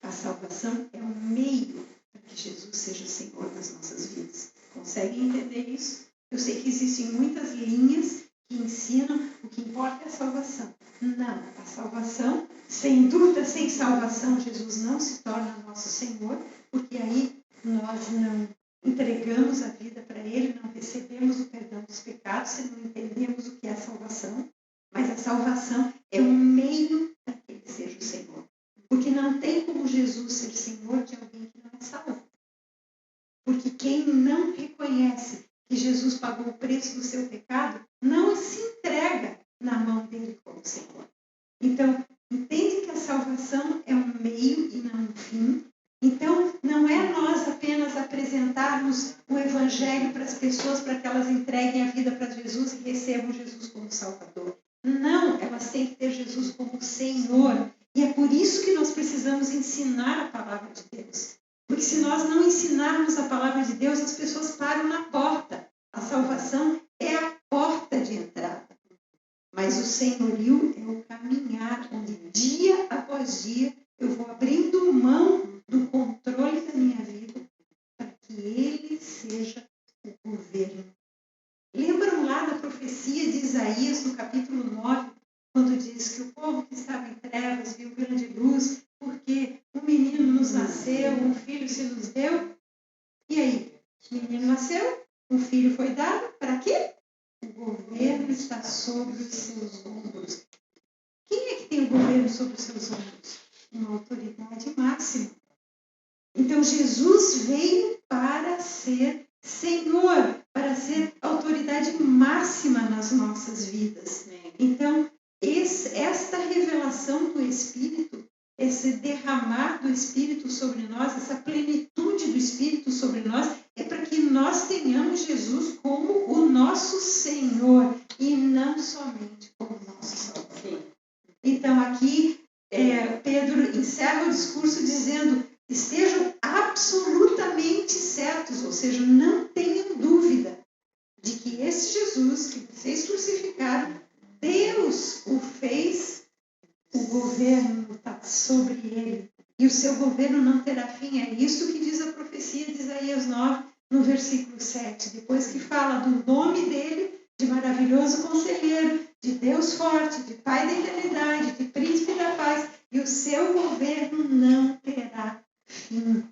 A salvação é um meio para que Jesus seja Senhor das nossas vidas. Conseguem entender isso? Eu sei que existem muitas linhas que ensinam o que importa é a salvação. Não, a salvação, sem dúvida, sem salvação, Jesus não se torna nosso Senhor, porque aí nós não entregamos a vida para Ele, não recebemos o perdão dos pecados, se não entendemos o que é a salvação. Mas a salvação é um meio para que Ele seja o Senhor. Porque não tem como Jesus ser Senhor de alguém que não é salvo. Porque quem não reconhece que Jesus pagou o preço do seu pecado, não se entrega na mão dele como Senhor. Então, entende que a salvação é um meio e não um fim. Então, não é nós apenas apresentarmos o Evangelho para as pessoas para que elas entreguem a vida para Jesus e recebam Jesus como Salvador. Não, elas têm que ter Jesus como Senhor. E é por isso que nós precisamos ensinar a palavra de Deus. Porque se nós não ensinarmos a palavra de Deus, as pessoas param na porta. A salvação é a porta de entrada. Mas o senhorio é o caminhar, onde dia após dia eu vou abrindo mão do controle da minha vida para que Ele seja o governo. Lembram lá da profecia de Isaías, no capítulo 9, quando diz que o povo que estava em trevas viu grande luz, porque um menino nos nasceu, um filho se nos deu. E aí? O menino nasceu, um filho foi dado, para quê? O governo está sobre os seus ombros. Quem é que tem o governo sobre os seus ombros? Uma autoridade máxima. Então, Jesus veio para ser Senhor, para ser autoridade máxima nas nossas vidas. Então, esta revelação do Espírito, esse derramar do Espírito sobre nós, essa plenitude do Espírito sobre nós, é para que nós tenhamos Jesus como o nosso Senhor e não somente como nosso Salvador. Então, aqui, Pedro encerra o discurso dizendo governo está sobre ele. E o seu governo não terá fim. É isso que diz a profecia de Isaías 9, no versículo 7. Depois que fala do nome dele, de maravilhoso conselheiro, de Deus forte, de Pai da eternidade, de príncipe da paz. E o seu governo não terá fim.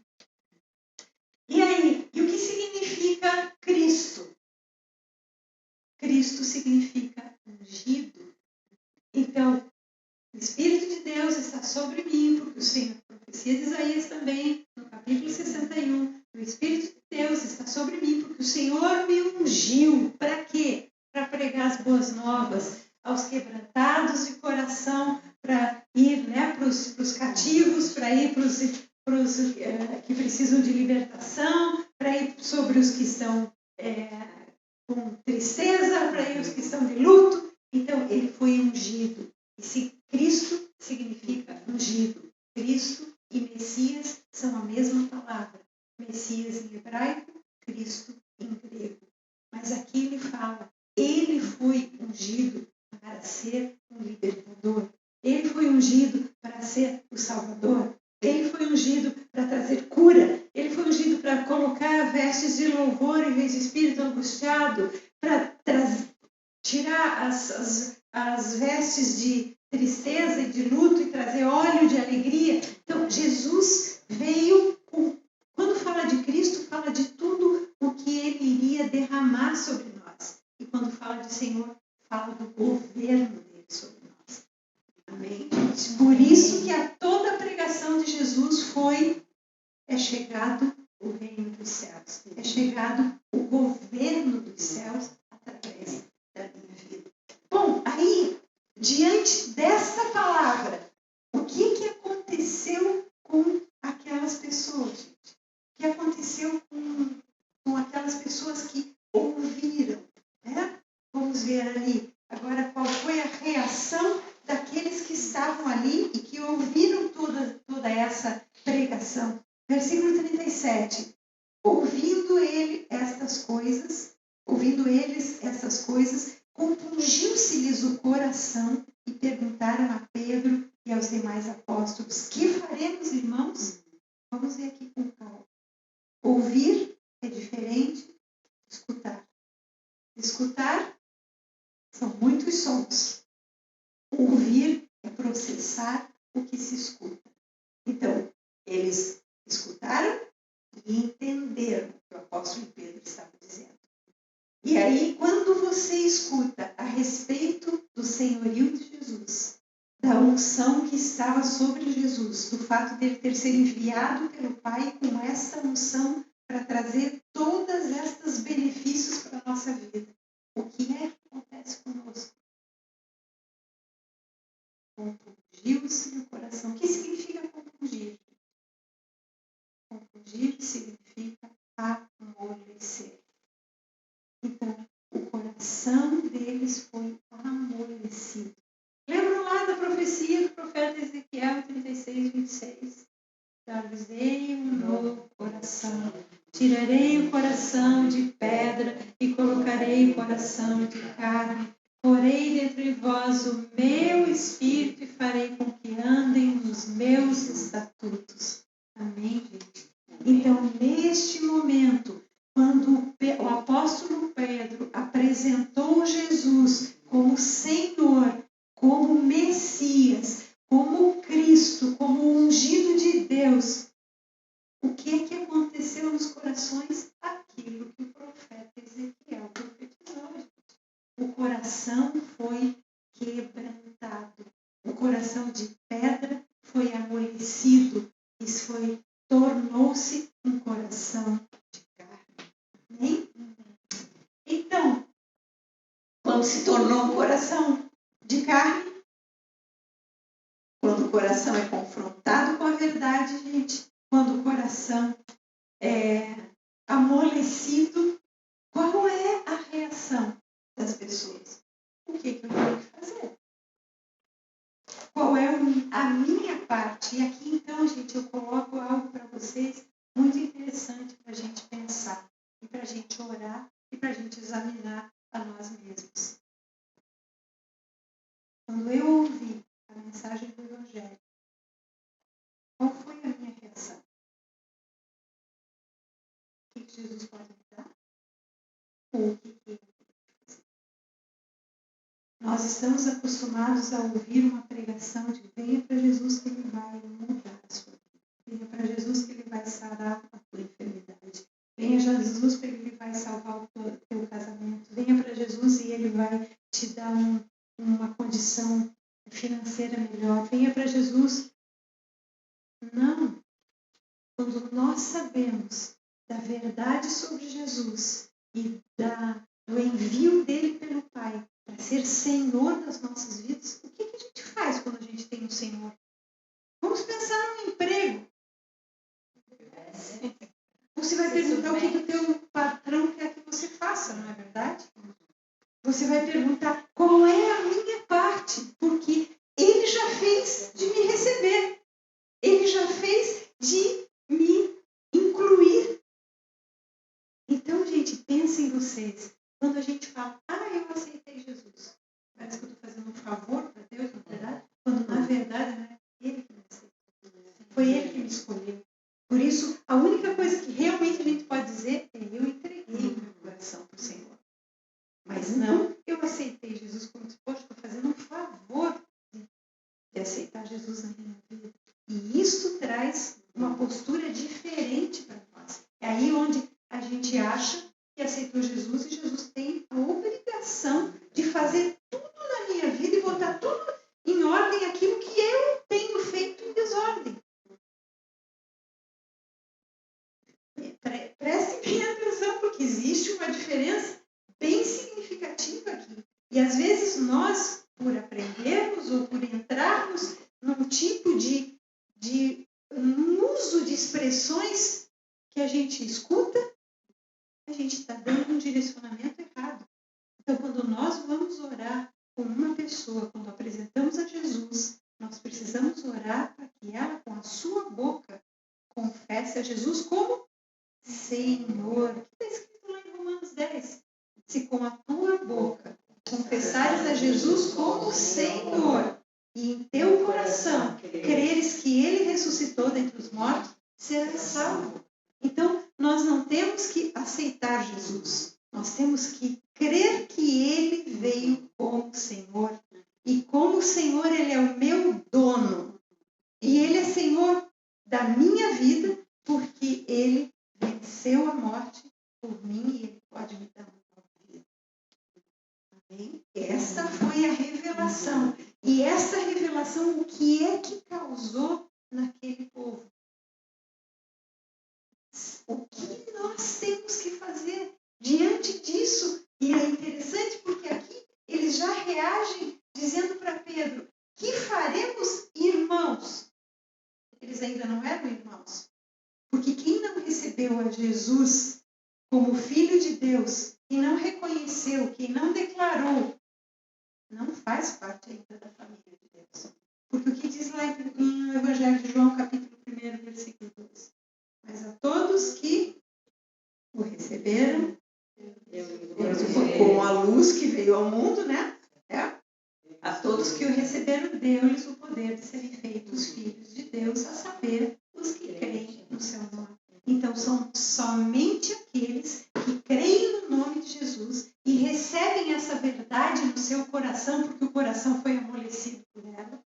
E aí, e o que significa Cristo? Cristo significa ungido. Então, o Espírito de Deus está sobre mim, porque o Senhor, a profecia de Isaías também, no capítulo 61, o Espírito de Deus está sobre mim, porque o Senhor me ungiu. Para quê? Para pregar as boas novas aos quebrantados de coração, para ir para os cativos, para ir para os que precisam de libertação, para ir sobre os que estão com tristeza, para ir os que estão de luto. Então, ele foi ungido. E se Cristo significa ungido. Cristo e Messias são a mesma palavra. Messias em hebraico, Cristo em grego. Mas aqui ele fala, ele foi ungido para ser um libertador. Ele foi ungido para ser o Salvador. Ele foi ungido para trazer cura. Ele foi ungido para colocar vestes de louvor em vez de espírito angustiado, para tirar as vestes de tristeza e de luto e trazer óleo de alegria. Então, Jesus veio, quando fala de Cristo, fala de tudo o que ele iria derramar sobre nós. E quando fala de Senhor, fala do governo dele sobre nós. Amém? Por isso que a toda a pregação de Jesus é chegado o reino dos céus. É chegado o governo dos céus através da minha vida. Bom, aí, diante dessa palavra, o que aconteceu com aquelas pessoas, gente? O que aconteceu com aquelas pessoas que ouviram, né? Vamos ver ali. Agora, qual foi a reação daqueles que estavam ali e que ouviram toda essa pregação? Versículo 37. Ouvindo eles essas coisas, compungiu-se-lhes o coração e perguntaram a Pedro e aos demais apóstolos: que faremos, irmãos? Vamos ver aqui com calma. Ouvir é diferente de escutar. Escutar são muitos sons. Ouvir é processar o que se escuta. Então, eles escutaram e entenderam o que o apóstolo Pedro estava dizendo. E aí, quando você escuta a respeito do senhorio de Jesus, da unção que estava sobre Jesus, do fato dele ter sido enviado pelo Pai com esta unção para trazer todos estes benefícios para a nossa vida, o que é que acontece conosco? Compungiu-se no coração. O que significa compungir? Compungir significa amolecer. Então, o coração deles foi amolecido. Lembram lá da profecia do profeta Ezequiel 36, 26? Já-lhes dei um novo coração. Tirarei o coração de pedra e colocarei o coração de carne. Porei dentro de vós o meu espírito e farei com que andem nos meus estatutos. Amém, gente? Então, neste momento, quando o apóstolo Pedro apresentou Jesus como Senhor, como Messias, como Cristo, como ungido de Deus, o que é que aconteceu nos corações? Aquilo que o profeta Ezequiel profetizou. O coração foi quebrantado. O coração de pedra foi amolecido. Isso tornou-se um coração de carne. Amém? Então, quando se tornou um coração de carne, quando o coração é confrontado com a verdade, gente, quando o coração é amolecido, qual é a reação das pessoas? O que eu tenho que fazer? Qual é a minha parte? E aqui, então, gente, eu coloco algo para vocês muito interessante para a gente pensar, e para a gente orar, e para a gente examinar a nós mesmos. Quando eu ouvi a mensagem mensagem do Evangelho, qual foi a minha reação? O que Jesus pode me dar? Ou o que ele pode fazer? Nós estamos acostumados a ouvir uma pregação de venha para Jesus que ele vai mudar a sua vida. Venha para Jesus que ele vai sarar a tua enfermidade. Venha para Jesus que ele vai salvar o teu casamento. Venha para Jesus e ele vai te dar uma condição financeira melhor. Venha para Jesus. Não. Quando nós sabemos da verdade sobre Jesus e do envio dele pelo Pai para ser Senhor das nossas vidas, o que a gente faz quando a gente tem um Senhor? Vamos pensar no emprego. Você vai perguntar o que o teu patrão quer que você faça, não é verdade? Você vai perguntar qual é a minha parte, porque ele já fez de me receber. Ele já fez de me incluir. Então, gente, pensem vocês. Quando a gente fala, eu aceitei Jesus. Parece que eu estou fazendo um favor para Deus, na verdade. Quando, na verdade, não é ele que me aceitou. Foi ele que me escolheu. Por isso, a única coisa que realmente a gente pode dizer é eu entreguei o meu coração para o Senhor. Mas não eu aceitei Jesus como se fosse, estou fazendo um favor de aceitar Jesus na minha vida. E isso traz uma postura diferente para nós. É aí onde a gente acha que aceitou Jesus e Jesus tem a obrigação de fazer tudo na minha vida e botar tudo em ordem aquilo que eu tenho feito em desordem. Prestem bem atenção, porque existe uma diferença bem significativa aqui. E às vezes nós, por aprendermos ou por entrarmos num tipo de uso de expressões que a gente escuta, a gente está dando um direcionamento errado. Então, quando nós vamos orar com uma pessoa, quando apresentamos a Jesus, nós precisamos orar para que ela, com a sua boca, confesse a Jesus como Senhor. O que está escrito lá em Romanos 10? Se com a tua boca confessares a Jesus como Senhor e em teu coração creres que ele ressuscitou dentre os mortos, serás salvo. Então, nós não temos que aceitar Jesus. Nós temos que crer que ele veio como Senhor. E como Senhor, ele é o meu dono. E ele é Senhor da minha vida, porque ele venceu a morte por mim e ele pode me dar uma nova vida. Amém? Essa foi a revelação. E essa revelação, o que é que causou naquele povo? O que nós temos que fazer diante disso? E é interessante porque aqui eles já reagem dizendo para Pedro, que faremos, irmãos? Eles ainda não eram irmãos. Porque quem não recebeu a Jesus como Filho de Deus, quem não reconheceu, quem não declarou, não faz parte ainda da família de Deus. Porque o que diz lá em Evangelho de João, capítulo 1, versículo 12? Mas a todos que o receberam, como a luz que veio ao mundo, né? A todos que o receberam, deu-lhes o poder de serem feitos filhos de Deus, a saber, os que creem no seu nome. Então, são somente aqueles que creem no nome de Jesus e recebem essa verdade no seu coração, porque o coração foi amolecido por ela.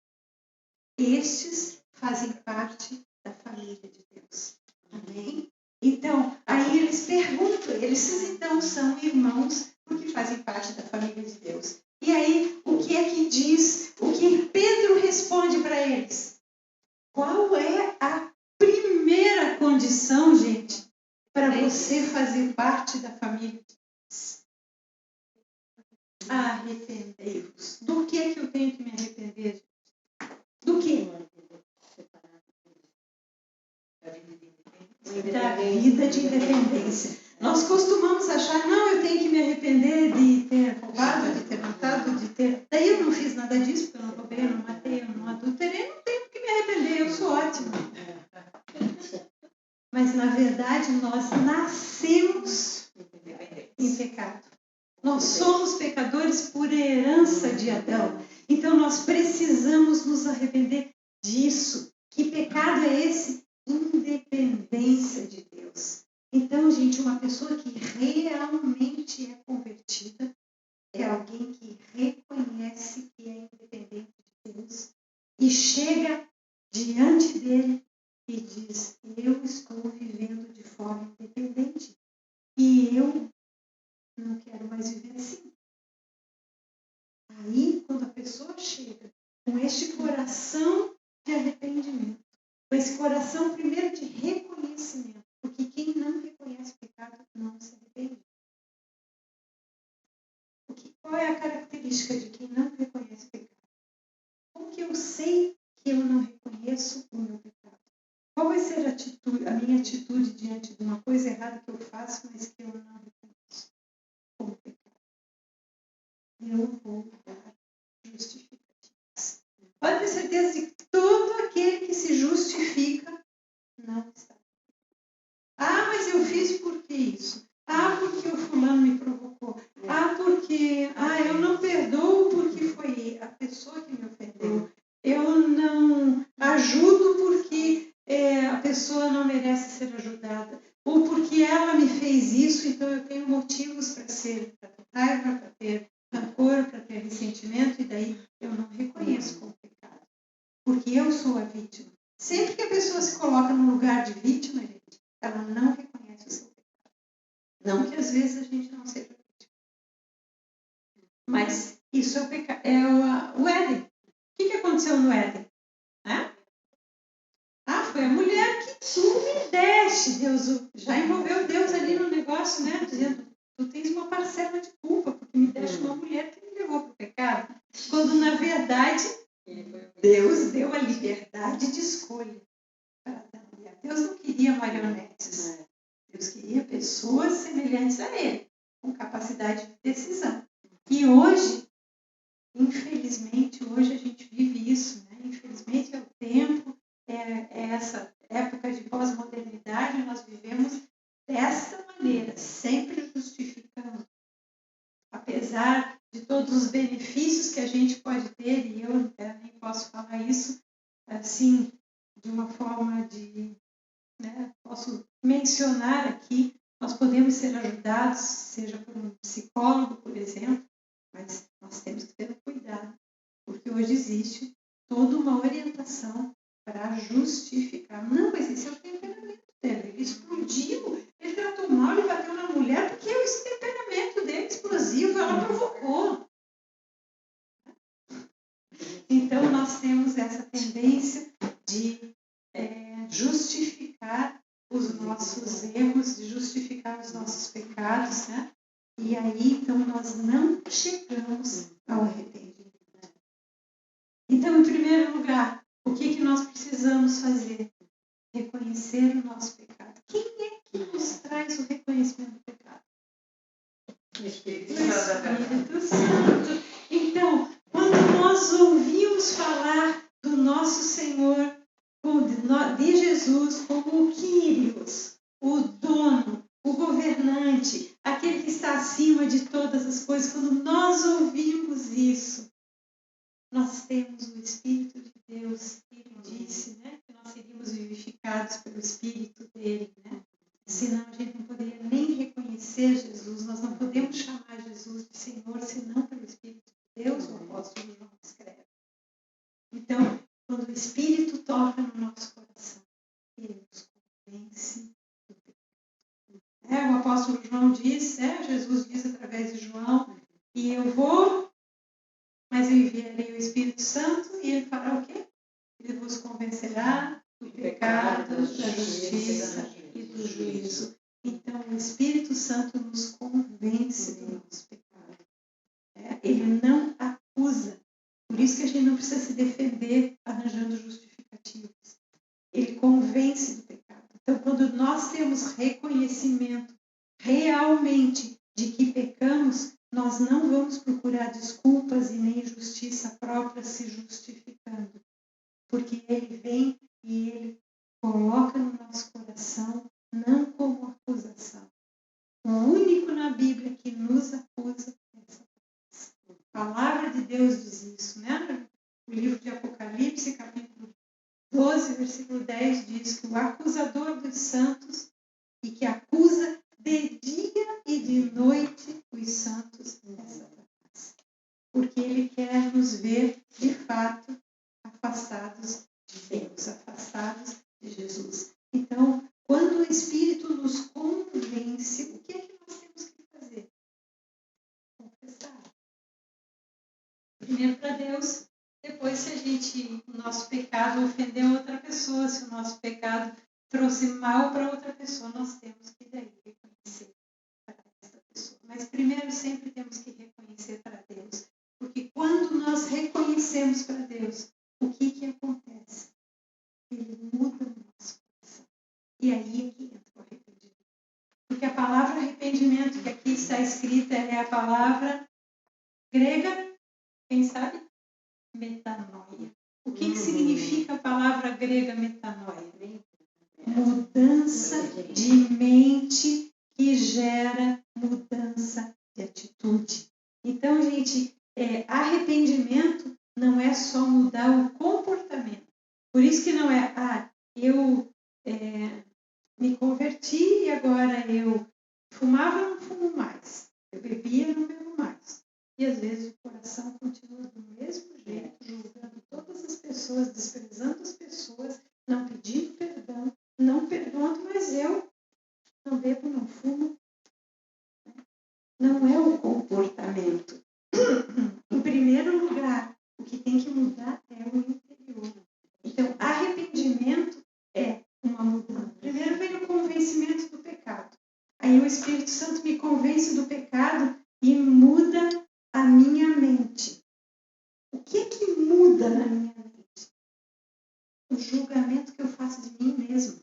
Estes fazem parte da família de Deus. Amém? Então, aí eles perguntam, eles então são irmãos porque fazem parte da família de Deus. E aí, o que é que diz, o que Pedro responde para eles? Qual é a primeira condição, gente, para você fazer parte da família de Deus? Arrependei-vos. Do que é que eu tenho que me arrepender? Do que? Da vida de independência. Nós costumamos achar, não, eu tenho que me arrepender de ter roubado, de ter matado, de ter... Daí eu não fiz nada disso, porque eu não roubei, eu não matei, eu não adulterei, não tenho que me arrepender, eu sou ótima. Mas, na verdade, nós nascemos em pecado. Nós somos pecadores por herança de Adão. Então nós precisamos nos arrepender disso. Que pecado é esse? Independência de Deus. Então, gente, uma pessoa que realmente é convertida é alguém que reconhece que é independente de Deus e chega diante dele e diz: eu estou vivendo de forma independente e eu não quero mais viver assim. Aí, quando a pessoa chega com este coração de arrependimento, com esse coração primeiro de reconhecimento, porque quem não reconhece o pecado não se arrepende. Qual é a característica de quem não reconhece o pecado? Como que eu sei que eu não reconheço o meu pecado? Qual vai ser a minha atitude diante de uma coisa errada que eu faço, mas que eu não reconheço como pecado? Eu vou dar justificativas. Pode ter certeza de que todo aquele que se justifica não está. Ah, mas eu fiz por que isso? Ah, porque o fulano me provocou. Ah, porque eu não perdoo porque foi a pessoa que me ofendeu. Eu não ajudo porque a pessoa não merece ser ajudada. Ou porque ela me fez isso, então eu tenho motivos para ter raiva, para ter rancor, para ter ressentimento, e daí eu não reconheço como pecado. Porque eu sou a vítima. Sempre que a pessoa se coloca no lugar de vítima, ela não reconhece o seu pecado. Não que às vezes a gente não seja vítima. Mas isso é o pecado. É o Éden. O que aconteceu no Éden? Foi a mulher que tu me deste. Deus já envolveu Deus ali no negócio, né? Dizendo, tu tens uma parcela de culpa, porque me deste uma mulher que me levou para o pecado. Quando, na verdade, Deus deu a liberdade de escolha para Adão e Eva. Deus não queria marionetes. Deus queria pessoas semelhantes a Ele, com capacidade de decisão. E hoje, infelizmente, hoje a gente vive isso, né? Infelizmente é o tempo, é essa época de pós-modernidade, nós vivemos dessa maneira, sempre justificando. Apesar de todos os benefícios que a gente pode ter, e eu nem posso falar isso assim, de uma forma de... posso mencionar aqui, nós podemos ser ajudados, seja por um psicólogo, por exemplo, mas nós temos que ter cuidado, porque hoje existe toda uma orientação para justificar. Não, mas esse é o temperamento dele, ele explodiu, ele tratou mal, ele bateu na mulher, porque é esse temperamento dele explosivo, ela provocou. Então, nós temos essa tendência de justificar os nossos erros, de justificar os nossos pecados, né? E aí, então, nós não chegamos ao arrependimento. Então, em primeiro lugar, o que nós precisamos fazer? Reconhecer o nosso pecado. Quem é que nos traz o reconhecimento do pecado? O Espírito Santo. Então, quando nós ouvimos falar do nosso Senhor, de Jesus como o Quírios, o dono, o governante, aquele que está acima de todas as coisas, quando nós ouvimos isso, nós temos o Espírito de Deus. Ele disse, que nós seríamos vivificados pelo Espírito dele, Senão a gente não poderia nem reconhecer Jesus, nós não podemos chamar Jesus de Senhor, senão pelo Espírito de Deus, o apóstolo João escreve. Então, quando o Espírito toca no nosso coração, ele nos convence do pecado. O apóstolo João diz, Jesus diz através de João, e eu vou, mas eu enviarei o Espírito Santo, e ele fará o quê? Ele vos convencerá do pecado, da justiça e do juízo. Então, o Espírito Santo nos convence do nosso pecado. Ele não acusa. Por isso que a gente não precisa se defender arranjando justificativas. Ele convence do pecado. Então, quando nós temos reconhecimento realmente de que pecamos, nós não vamos procurar desculpas e nem justiça própria se justificando. Porque ele vem e ele coloca no nosso coração não como acusação. O único na Bíblia que nos acusa é Satanás. A palavra de Deus diz isso, versículo 10 diz que o acusador dos santos e que acusa de dia e de noite os santos é Satanás. Porque ele quer nos ver, de fato, afastados de Deus, afastados de Jesus. Então, quando o Espírito nos convence, o que é que nós temos que fazer? Confessar. Primeiro para Deus, depois se o nosso pecado ofendeu outra pessoa, se o nosso pecado trouxe mal para outra pessoa, nós temos que daí reconhecer para essa pessoa. Mas primeiro sempre temos que reconhecer para Deus. Porque quando nós reconhecemos para Deus, o que acontece? Ele muda o nosso coração. E aí é que entra o arrependimento. Porque a palavra arrependimento que aqui está escrita é a palavra grega, quem sabe? Metanoia. O que significa a palavra grega metanoia? Mudança de mente que gera mudança de atitude. Então, gente, arrependimento não é só mudar o comportamento. Por isso que não é, eu me converti e agora eu fumava, não fumo mais. Eu bebia, não bebo mais. E às vezes o coração continua do mesmo jeito, julgando todas as pessoas, desprezando as pessoas, não pedindo perdão, não perdoando, mas eu não bebo, não fumo. Não é o comportamento. Em primeiro lugar, o que tem que mudar é o interior. Então, arrependimento é uma mudança. Primeiro vem o convencimento do pecado. Aí o Espírito Santo me convence do pecado e muda a minha mente. O que muda na minha mente? O julgamento que eu faço de mim mesmo.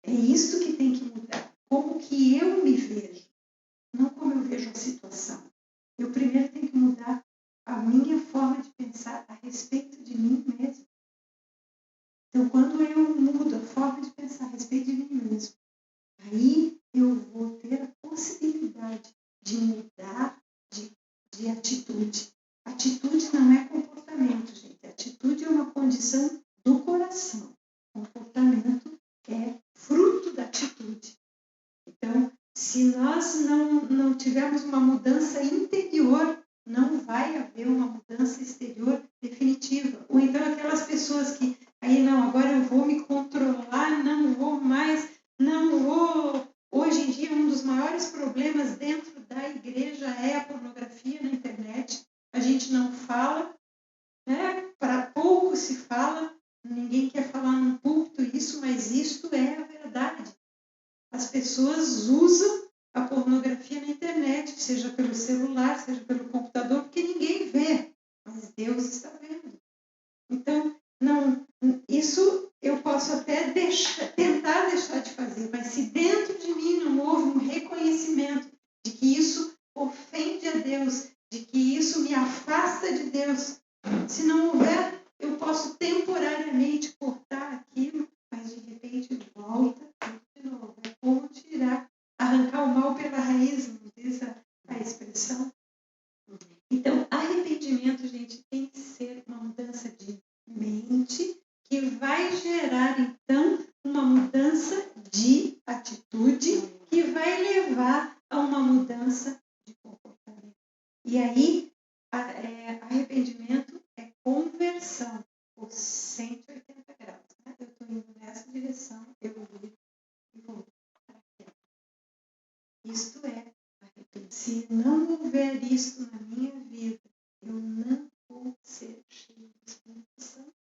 É isso que tem que mudar. Como que eu me vejo, não como eu vejo a situação. Eu primeiro tenho que mudar a minha forma de pensar a respeito de mim mesmo. Então, quando eu mudo a forma de pensar a respeito de mim mesmo, aí eu vou ter a possibilidade de mudar de atitude. Atitude não é comportamento, gente. Atitude é uma condição do coração. Comportamento é fruto da atitude. Então, se nós não tivermos uma mudança interior, não vai haver uma mudança exterior definitiva. Ou então aquelas pessoas que, agora eu vou me controlar, não vou mais, não vou... Hoje em dia, um dos maiores problemas dentro da igreja é a pornografia na internet. A gente não fala, né? Para pouco se fala, ninguém quer falar num púlpito isso, mas isto é a verdade. As pessoas usam a pornografia na internet, seja pelo celular, seja pelo computador, porque ninguém vê, mas Deus está vendo. Então, isso eu posso até tentar deixar de fazer, mas se dentro de mim não houve um reconhecimento de que isso ofende a Deus, de que isso me afasta de Deus, se não houver, eu posso temporariamente cortar aquilo, mas de repente volta de novo. É como arrancar o mal pela raiz, não diz a expressão. Então, arrependimento, gente, tem que ser uma mudança de mente que vai gerar, então, uma mudança de atitude que vai levar a uma mudança de comportamento. E aí, arrependimento é conversão por 180 graus. Né? Eu estou indo nessa direção, eu vou e vou para aquela. Isto é arrependimento. Se não houver isto na minha vida, eu não vou ser cheio do Espírito Santo.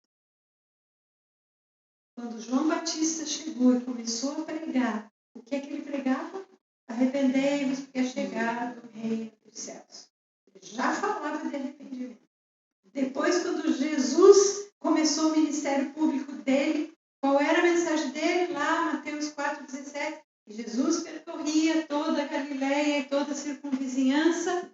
Quando João Batista chegou e começou a pregar, o que é que ele pregava? Arrependei-vos, porque é chegado o reino dos céus. Ele já falava de arrependimento. Depois, quando Jesus começou o ministério público dele, qual era a mensagem dele? Lá, Mateus 4,17. Jesus percorria toda a Galileia e toda a circunvizinhança,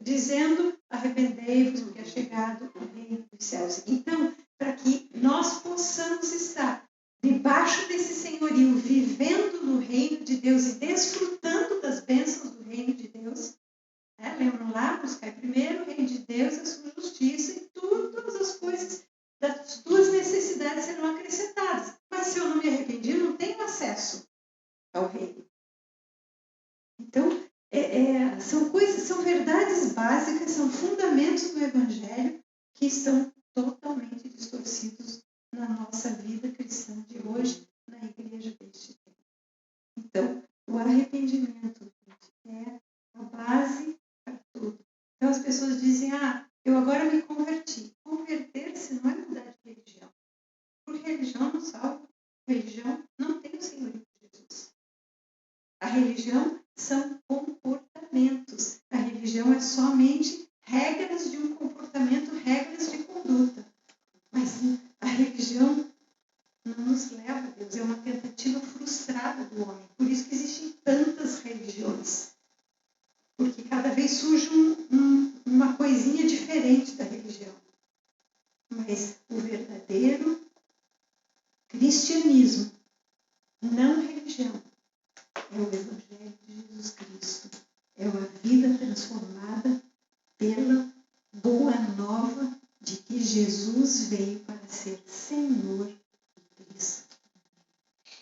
dizendo, arrependei-vos, porque é chegado o reino dos céus. Então, para que nós possamos estar debaixo desse senhorio, vivendo no reino de Deus e desfrutando das bênçãos do reino de Deus, lembram lá? Buscar primeiro o reino de Deus, a sua justiça e todas as coisas das tuas necessidades acesso ao reino. Então, são verdades básicas, são fundamentos do Evangelho que estão totalmente distorcidos na nossa vida cristã de hoje, na igreja deste tempo. Então, o arrependimento, gente, é a base para tudo. Então, as pessoas dizem, eu agora me converti. Converter-se não é mudar de religião. Porque religião não salva. Religião não tem o senhorio de Jesus. A religião são comportamentos. A religião é somente regras de um comportamento, regras de conduta. Mas a religião não nos leva a Deus. É uma tentativa frustrada do homem. Por isso que existem tantas religiões. Porque cada vez surge uma coisinha diferente da religião. Mas o verdadeiro cristianismo, não religião, é o Evangelho de Jesus Cristo. É a vida transformada pela boa nova de que Jesus veio para ser Senhor e Cristo.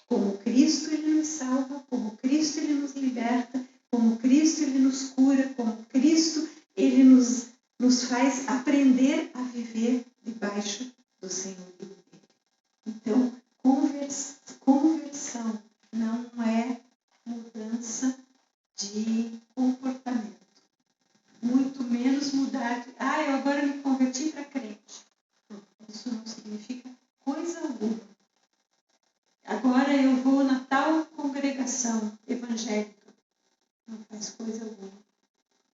Como Cristo, Ele nos salva, como Cristo, Ele nos liberta, como Cristo, Ele nos cura, como Cristo, Ele nos faz aprender a viver debaixo do senhorio dele. Então, conversão não é mudança de comportamento. Muito menos mudar de, eu agora me converti para crente. Isso não significa coisa alguma. Agora eu vou na tal congregação evangélica. Não faz coisa alguma.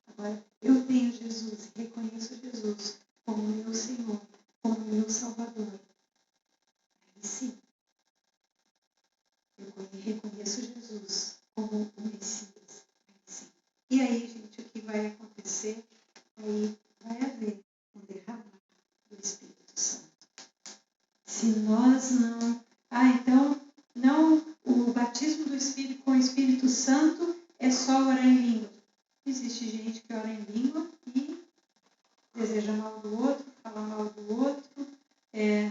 Agora, eu tenho Jesus e reconheço Jesus como meu Senhor, como meu Salvador. Aí sim, eu reconheço Jesus como o Messias. Aí sim. E aí, gente, o que vai acontecer? Aí vai haver um derramar do Espírito Santo. Se nós não... então, não, o batismo do Espírito com o Espírito Santo é só orar em língua. Existe gente que ora em língua e deseja mal do outro, fala mal do outro,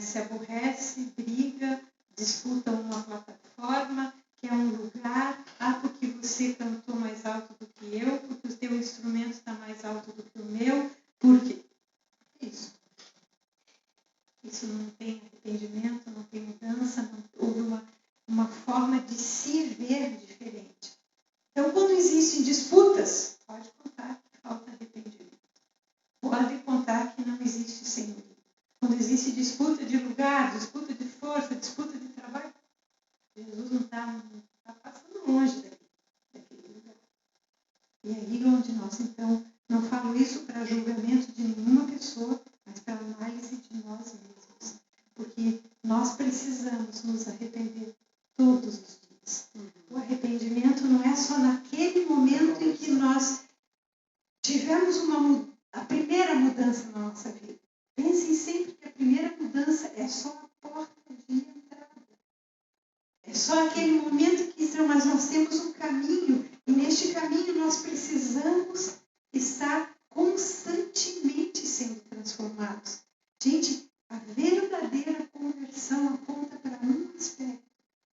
se aborrece, briga, disputa uma plataforma, quer um lugar, porque você cantou mais alto do que eu, porque o teu instrumento está mais alto do que o meu, porque isso não tem arrependimento, não tem mudança, não houve uma forma de se ver diferente. Então, quando existem disputas, pode contar que falta arrependimento. Pode contar que não existe senhorio. Quando existe disputa de lugar, disputa de força, disputa de trabalho, Jesus não está passando longe daquele lugar. E aí onde nós, então, não falo isso para julgamento de nenhuma pessoa, mas para análise de nós mesmos. Porque nós precisamos nos arrepender todos os dias. O arrependimento não é só naquele momento em que nós tivemos a primeira mudança na nossa vida. Pensem sempre que a primeira mudança é só a porta de entrada. É só aquele momento que mas nós temos um caminho e neste caminho nós precisamos estar constantemente sendo transformados. Gente, a verdadeira conversão aponta para um aspecto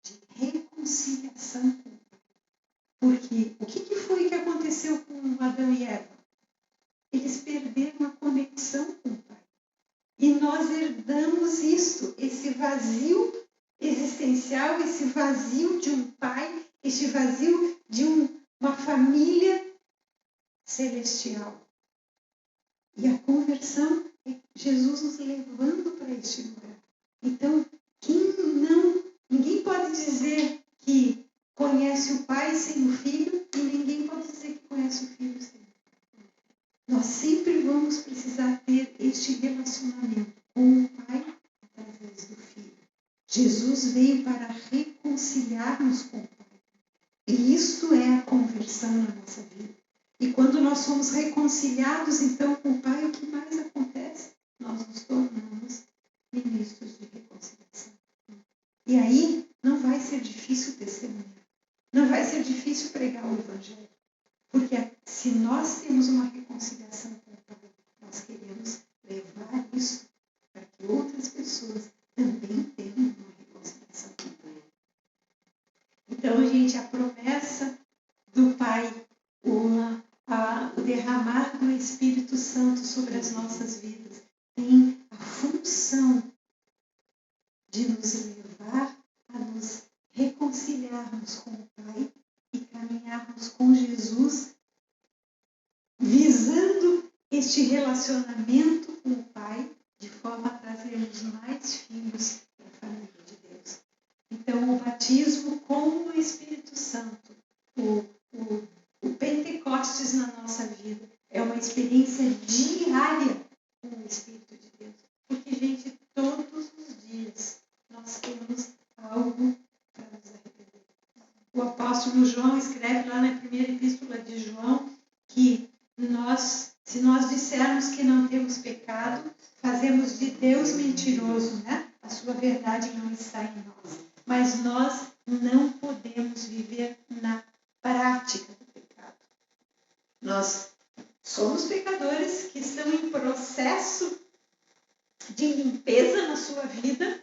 de reconciliação com o Pai. Porque o que foi que aconteceu com Adão e Eva? Eles perderam a conexão com o Pai. E nós herdamos isso, esse vazio existencial, esse vazio de um Pai, esse vazio de uma família celestial. E a conversão é Jesus nos levando para este lugar. Então, ninguém pode dizer que conhece o Pai sem o Filho e ninguém pode dizer que conhece o Filho sem o Pai. Nós sempre vamos precisar ter este relacionamento com o Pai através do Filho. Jesus veio para reconciliar-nos com o Pai. E isto é a conversão na nossa vida. E quando nós somos reconciliados, então, com o Pai, o que mais acontece? Nós nos tornamos ministros de reconciliação. E aí, não vai ser difícil testemunhar. Não vai ser difícil pregar o Evangelho. Porque se nós temos uma reconciliação com o Pai, nós queremos levar isso para que outras pessoas também tenham uma reconciliação com o Pai. Então, gente, a promessa do Pai, o derramar do Espírito Santo sobre as nossas vidas, tem a função de nos levar a nos reconciliarmos com o Pai e caminharmos com Jesus, visando este relacionamento com o Pai, de forma a trazermos mais filhos para a família de Deus. Então, o batismo com o Espírito Santo, o Pentecostes na nossa vida, é uma experiência diária com o Espírito de Deus. Porque, gente, todos os dias nós temos algo para nos arrepender. O apóstolo João escreve lá na primeira epístola de João que se nós dissermos que não temos pecado, fazemos de Deus mentiroso, né? A sua verdade não está em nós. Mas nós não podemos viver na prática do pecado. Nós somos pecadores que estão em processo de limpeza na sua vida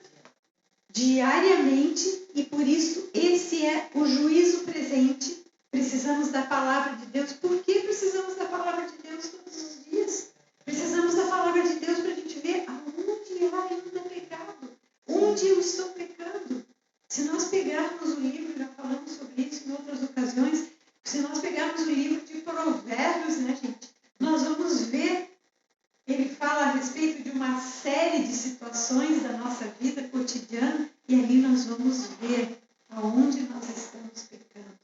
diariamente, e por isso esse é o juízo presente. Precisamos da palavra de Deus. Por que precisamos da palavra de Deus todos os dias? Precisamos da palavra de Deus para a gente ver aonde há ainda pecado, onde eu estou pecando. Se nós pegarmos o livro, já falamos sobre isso em outras ocasiões, se nós pegarmos o livro de Provérbios, né, gente, nós vamos ver, ele fala a respeito de uma série de situações da nossa vida cotidiana, e ali nós vamos ver aonde nós estamos pecando.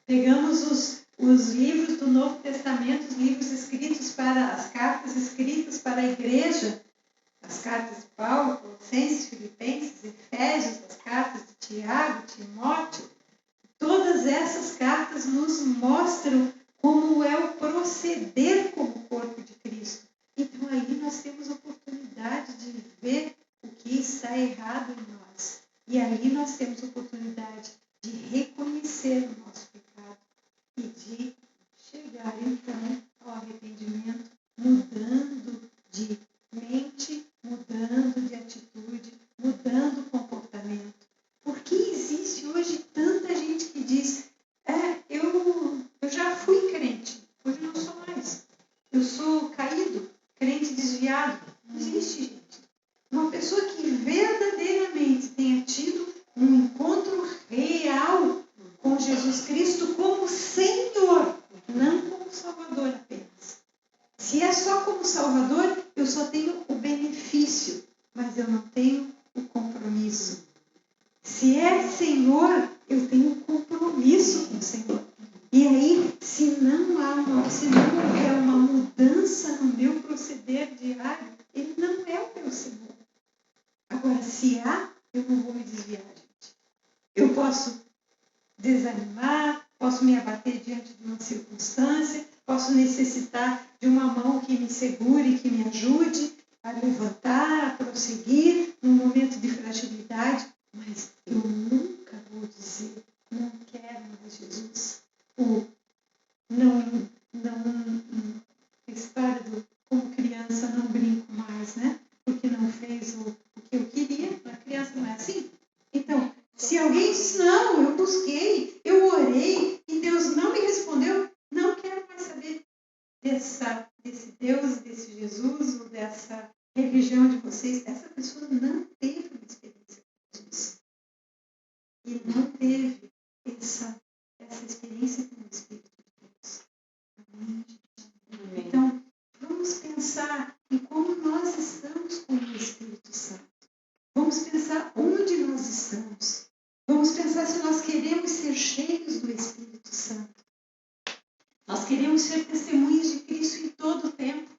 Pegamos os livros do Novo Testamento, os livros escritos as cartas escritas para a igreja, as cartas de Paulo, Colossenses, Filipenses, Efésios, as cartas de Tiago, Timóteo. Todas essas cartas nos mostram como é o proceder como corpo de Cristo. Então aí nós temos a oportunidade de ver o que está errado em nós. E aí nós temos a oportunidade de reconhecer o nosso pecado e de chegar então ao arrependimento, mudando de mente, mudando de atitude, mudando o comportamento. Por que existe hoje tanta gente que diz, eu já fui crente, hoje não sou mais. Eu sou caído, crente desviado. Não existe, gente. Uma pessoa que verdadeiramente tenha tido um encontro real com Jesus Cristo como Senhor, não como Salvador apenas. Se é só como Salvador, eu só tenho o benefício, mas eu não tenho o compromisso. Se é Senhor, eu tenho um compromisso com o Senhor. E aí, se não houver uma mudança no meu proceder diário, ele não é o meu Senhor. Agora, se há, eu não vou me desviar, gente. Eu posso desanimar, posso me abater diante de uma circunstância, posso necessitar de uma mão que me segure, que me ajude a levantar, a prosseguir num momento de fragilidade, mas eu nunca vou dizer, não quero mais Jesus. Ou a história do como criança não brinco mais, né? Porque não fez o que eu queria. A criança não é assim? Então, se alguém diz, não, eu busquei, eu orei e Deus não me respondeu, não quero mais saber desse Deus, desse Jesus ou dessa religião de vocês. Essa pessoa não teve uma experiência com Jesus. E não teve essa experiência com o Espírito de Deus. Amém? Então, vamos pensar em como nós estamos com o Espírito Santo. Vamos pensar onde nós estamos. Vamos pensar se nós queremos ser cheios do Espírito Santo. Nós queremos ser testemunhas de Cristo em todo o tempo.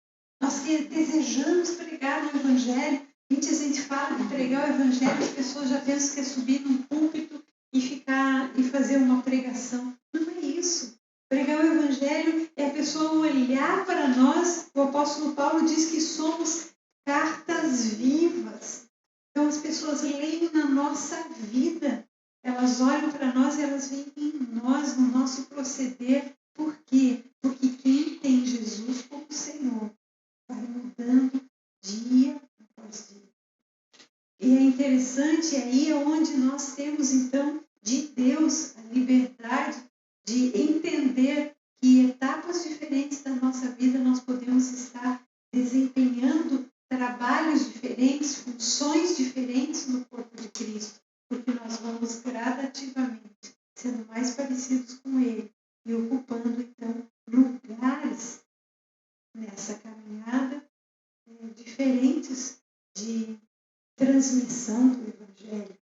Nós desejamos pregar o Evangelho. A gente fala de pregar o Evangelho, as pessoas já pensam que é subir num púlpito e fazer uma pregação. Não é isso. Pregar o Evangelho é a pessoa olhar para nós. O apóstolo Paulo diz que somos cartas vivas. Então as pessoas leem na nossa vida. Elas olham para nós e elas veem em nós, no nosso proceder. Por quê? Porque quem tem Jesus como Senhor vai mudando dia após dia. E é interessante aí onde nós temos então de Deus ali sendo mais parecidos com Ele e ocupando, então, lugares nessa caminhada diferentes de transmissão do Evangelho.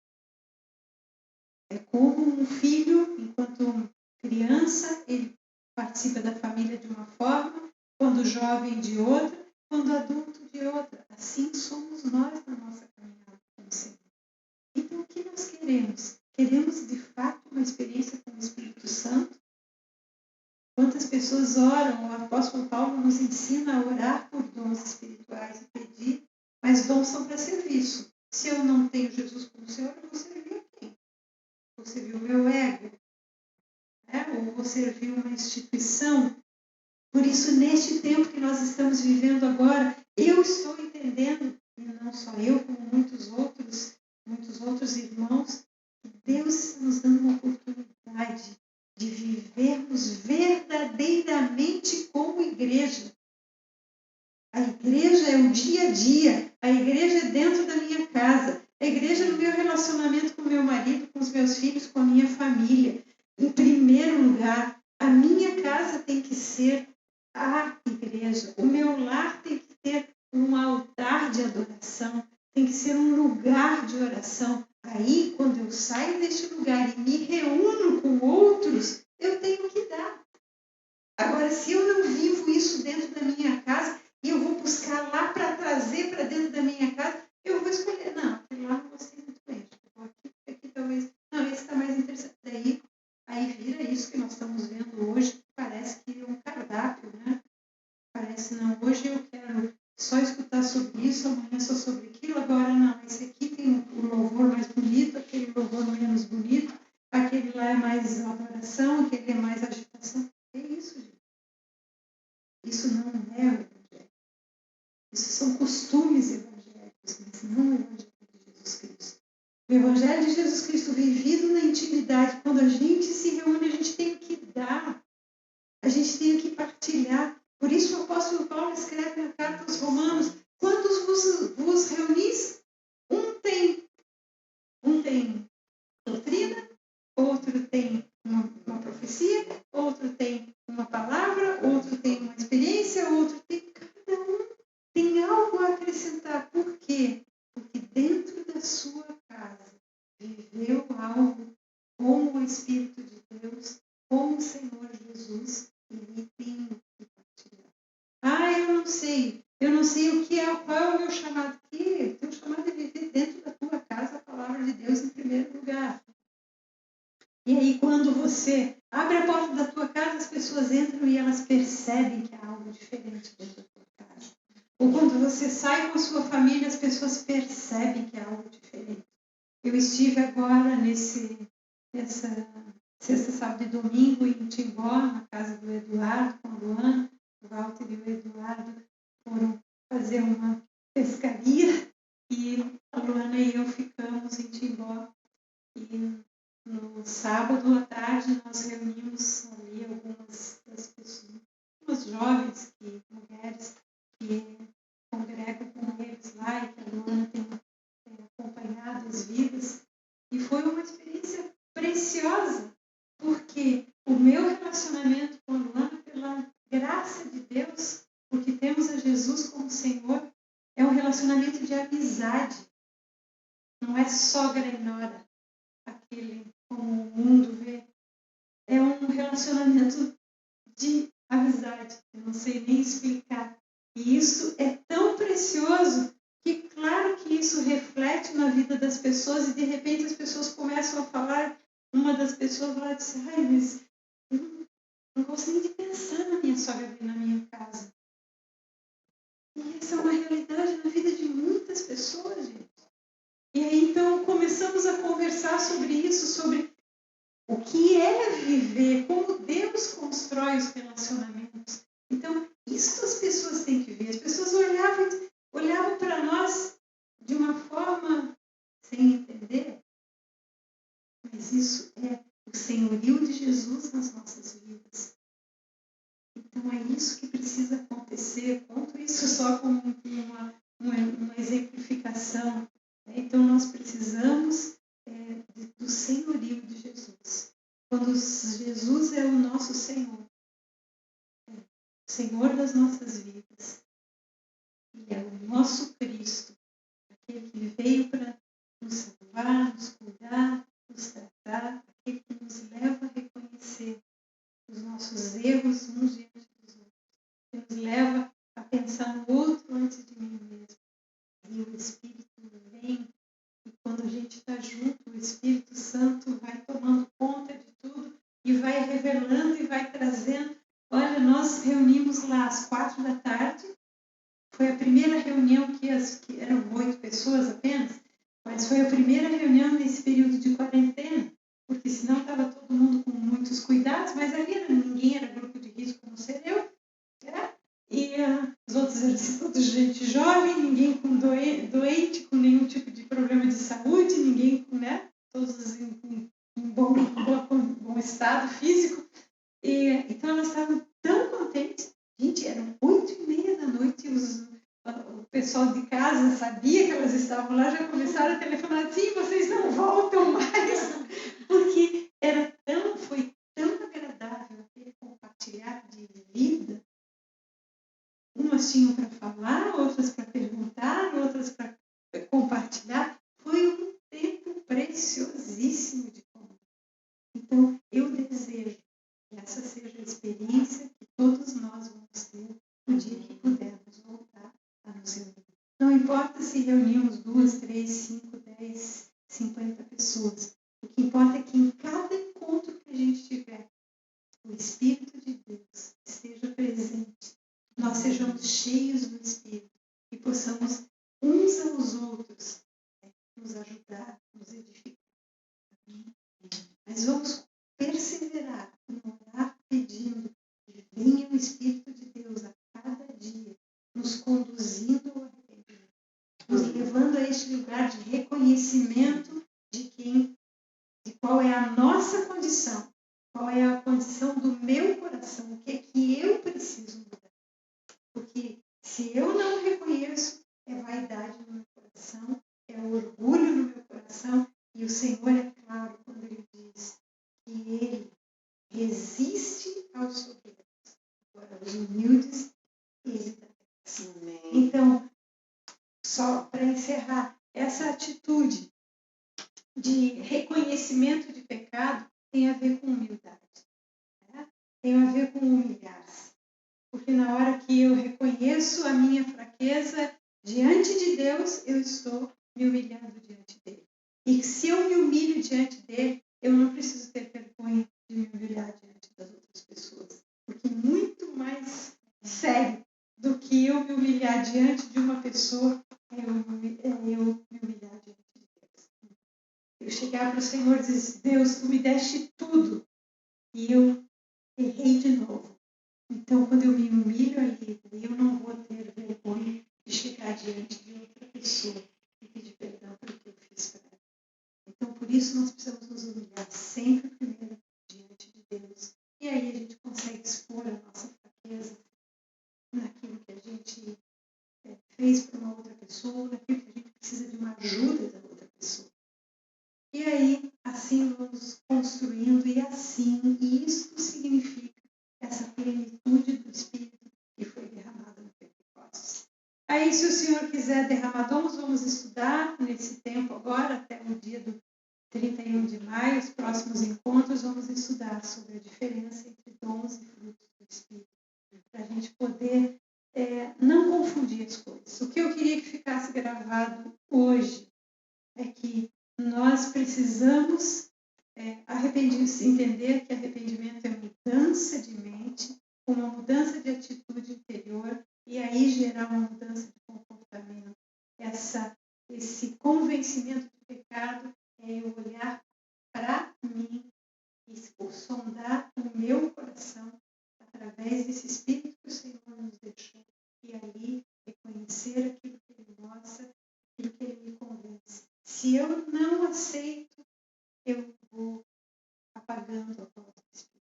É como um filho, enquanto criança, ele participa da família de uma forma, quando jovem de outra, quando adulto de outra. Assim somos nós na nossa caminhada com o Senhor. Então, o que nós queremos? Queremos, de fato, uma experiência com o Espírito Santo? Quantas pessoas oram? O apóstolo Paulo nos ensina a orar por dons espirituais e pedir, mas dons são para serviço. Se eu não tenho Jesus como Senhor, eu vou servir a quem? Vou servir o meu ego? Ou vou servir uma instituição? Por isso, neste tempo que nós estamos vivendo agora, eu estou entendendo, e não só eu, como muitos outros irmãos, que Deus está nos dando uma oportunidade de vivermos verdadeiramente como igreja. A igreja é o dia a dia, a igreja é dentro da minha casa, a igreja é no meu relacionamento com o meu marido, com os meus filhos, com a minha família. Em primeiro lugar, a minha casa tem que ser a igreja. O meu lar tem que ter um altar de adoração, tem que ser um lugar de oração. Aí, quando eu saio deste lugar e me reúno com outros, eu tenho que dar. Agora, se eu não vivo isso dentro da minha casa e eu vou buscar lá para trazer para dentro da minha casa, eu vou escolher. Não, aquele lá não gostei muito bem. Aqui talvez. Não, esse está mais interessante. Aí vira isso que nós estamos vendo hoje, que parece que é um cardápio, né? Parece, não, hoje eu quero só escutar sobre isso, amanhã só sobre aquilo, agora não, esse aqui tem o louvor mais bonito, aquele louvor menos bonito, aquele lá é mais adoração, aquele é mais agitação. É isso, gente. Isso não é o Evangelho. Isso são costumes evangélicos, mas não o Evangelho de Jesus Cristo. O Evangelho de Jesus Cristo vivido na intimidade, quando a gente se reúne, a gente tem que dar, a gente tem que partilhar. Por isso o apóstolo Paulo escreve na carta aos Romanos: quantos vos reunis? Um tem doutrina, outro tem uma profecia, outro tem uma palavra, outro tem uma experiência, outro tem... Cada um tem algo a acrescentar. Por quê? Porque dentro da sua casa viveu algo como o Espírito de Deus, como o Senhor Jesus, e ele tem que partilhar. Eu não sei o que é, qual é o meu chamado aqui. O teu chamado é viver dentro da tua casa a palavra de Deus em primeiro lugar. E aí, quando você abre a porta da tua casa, as pessoas entram e elas percebem que há algo diferente dentro da tua casa. Ou quando você sai com a sua família, as pessoas percebem que há algo diferente. Eu estive agora nessa sexta, sábado e domingo em Timbó, na casa do Eduardo, com a Luana. O Walter e o Eduardo foram fazer uma pescaria e a Luana e eu ficamos em Timbó. E no sábado à tarde nós reunimos ali algumas das pessoas, algumas jovens, mulheres que congregam com eles lá e que a Luana tem acompanhado as vidas. E foi uma experiência preciosa, porque o meu relacionamento com a Luana, pela graça de Deus, porque temos a Jesus como Senhor, é um relacionamento de amizade. Não é sogra e nora, aquele como o mundo vê. É um relacionamento de amizade. Eu não sei nem explicar. E isso é tão precioso que, claro que isso reflete na vida das pessoas e, de repente, as pessoas começam a falar. Uma das pessoas lá disse: ai, mas eu não gosto nem de pensar na minha sogra vir na minha casa. E essa é uma realidade na vida de muitas pessoas, gente. E aí, então, começamos a conversar sobre isso, sobre o que é viver, como Deus constrói os relacionamentos. Então, isso as pessoas têm que ver. As pessoas olhavam para nós de uma forma sem entender. Mas isso é o senhorio de Jesus nas nossas vidas. Então, é isso que precisa acontecer. Eu conto isso só como uma exemplificação. Então, nós precisamos do senhorio de Jesus. Quando Jesus é o nosso Senhor, o Senhor das nossas vidas, Ele é o nosso Cristo, aquele que veio para nos salvar, nos cuidar, nos tratar, aquele que nos leva a reconhecer os nossos erros uns diante dos outros, que nos leva a pensar no outro antes de mim mesmo. E o Espírito vem, e quando a gente está junto, o Espírito Santo vai tomando conta de tudo e vai revelando e vai trazendo. Olha, nós reunimos lá às 4 da tarde, foi a primeira reunião que eram 8 pessoas apenas, mas foi a primeira reunião nesse período de quarentena, porque senão estava todo mundo com muitos cuidados, mas ali ninguém era grupo de risco, a não ser eu, e os outros eram todos gente jovem, ninguém com doente, com nenhum tipo de problema de saúde, ninguém com, todos em bom estado físico. Então nós estávamos tão contentes. Gente, eram 8h30 da noite, o pessoal de casa sabia que elas estavam lá, já começaram a telefonar assim, vocês não voltam mais, porque foi tão agradável aquele compartilhar de vida. Umas tinham para falar, outras para perguntar, outras para compartilhar. Foi um tempo preciosíssimo de comunhão. Então, eu desejo que essa seja a experiência que todos nós vamos ter no dia que pudermos voltar a nos reunir. Não importa se reunimos 2, 3, 5, 10, 50 pessoas. O que importa é que em cada encontro que a gente tiver, o Espírito de Deus esteja presente. Nós sejamos cheios do Espírito e possamos uns aos outros nos ajudar, nos edificar. Mas vamos perseverar em orar pedindo que venha o Espírito de Deus a cada dia, nos conduzindo ao arrependimento, nos levando a este lugar de reconhecimento de qual é a nossa condição, qual é a condição do meu coração, o que é que eu preciso mudar. Porque se eu não reconheço, é vaidade no meu coração, é orgulho no meu coração, e o Senhor é claro quando Ele diz que Ele resiste aos soberbos. Agora, os humildes, Ele dá graça. Então, só para encerrar, essa atitude de reconhecimento de pecado tem a ver com humildade. Tem a ver com humilhar-se. Porque na hora que eu reconheço a minha fraqueza diante de Deus, eu estou me humilhando diante dele. E se eu me humilho diante dele, eu não preciso ter vergonha de me humilhar diante das outras pessoas. Porque muito mais sério do que eu me humilhar diante de uma pessoa é eu me humilhar diante de Deus. Eu chegar para o Senhor e dizer, Deus, tu me deste tudo e eu errei de novo. Então, quando eu me humilho ali, eu não vou ter vergonha de chegar diante de outra pessoa e pedir perdão pelo que eu fiz para ela. Então, por isso, nós precisamos nos humilhar sempre primeiro diante de Deus. E aí a gente consegue expor a nossa fraqueza naquilo que a gente fez para uma outra pessoa, naquilo que a gente precisa de uma ajuda da outra pessoa. E aí, assim vamos construindo, e isso significa essa plenitude do Espírito que foi derramada no Pentecostes. Aí, se o Senhor quiser derramar dons, vamos estudar nesse tempo agora, até o dia do 31 de maio, os próximos encontros, vamos estudar sobre a diferença entre dons e frutos do Espírito, para a gente poder não confundir as coisas. O que eu queria que ficasse gravado hoje é que nós precisamos entender que arrependimento é mudança de mente, uma mudança de atitude interior e aí gerar uma mudança de comportamento. Esse convencimento do pecado é eu olhar para mim e sondar o meu coração através desse Espírito que o Senhor nos deixou e aí reconhecer aquilo que Ele mostra, aquilo que Ele me convence. Se eu não aceito, eu vou apagando a voz do Espírito.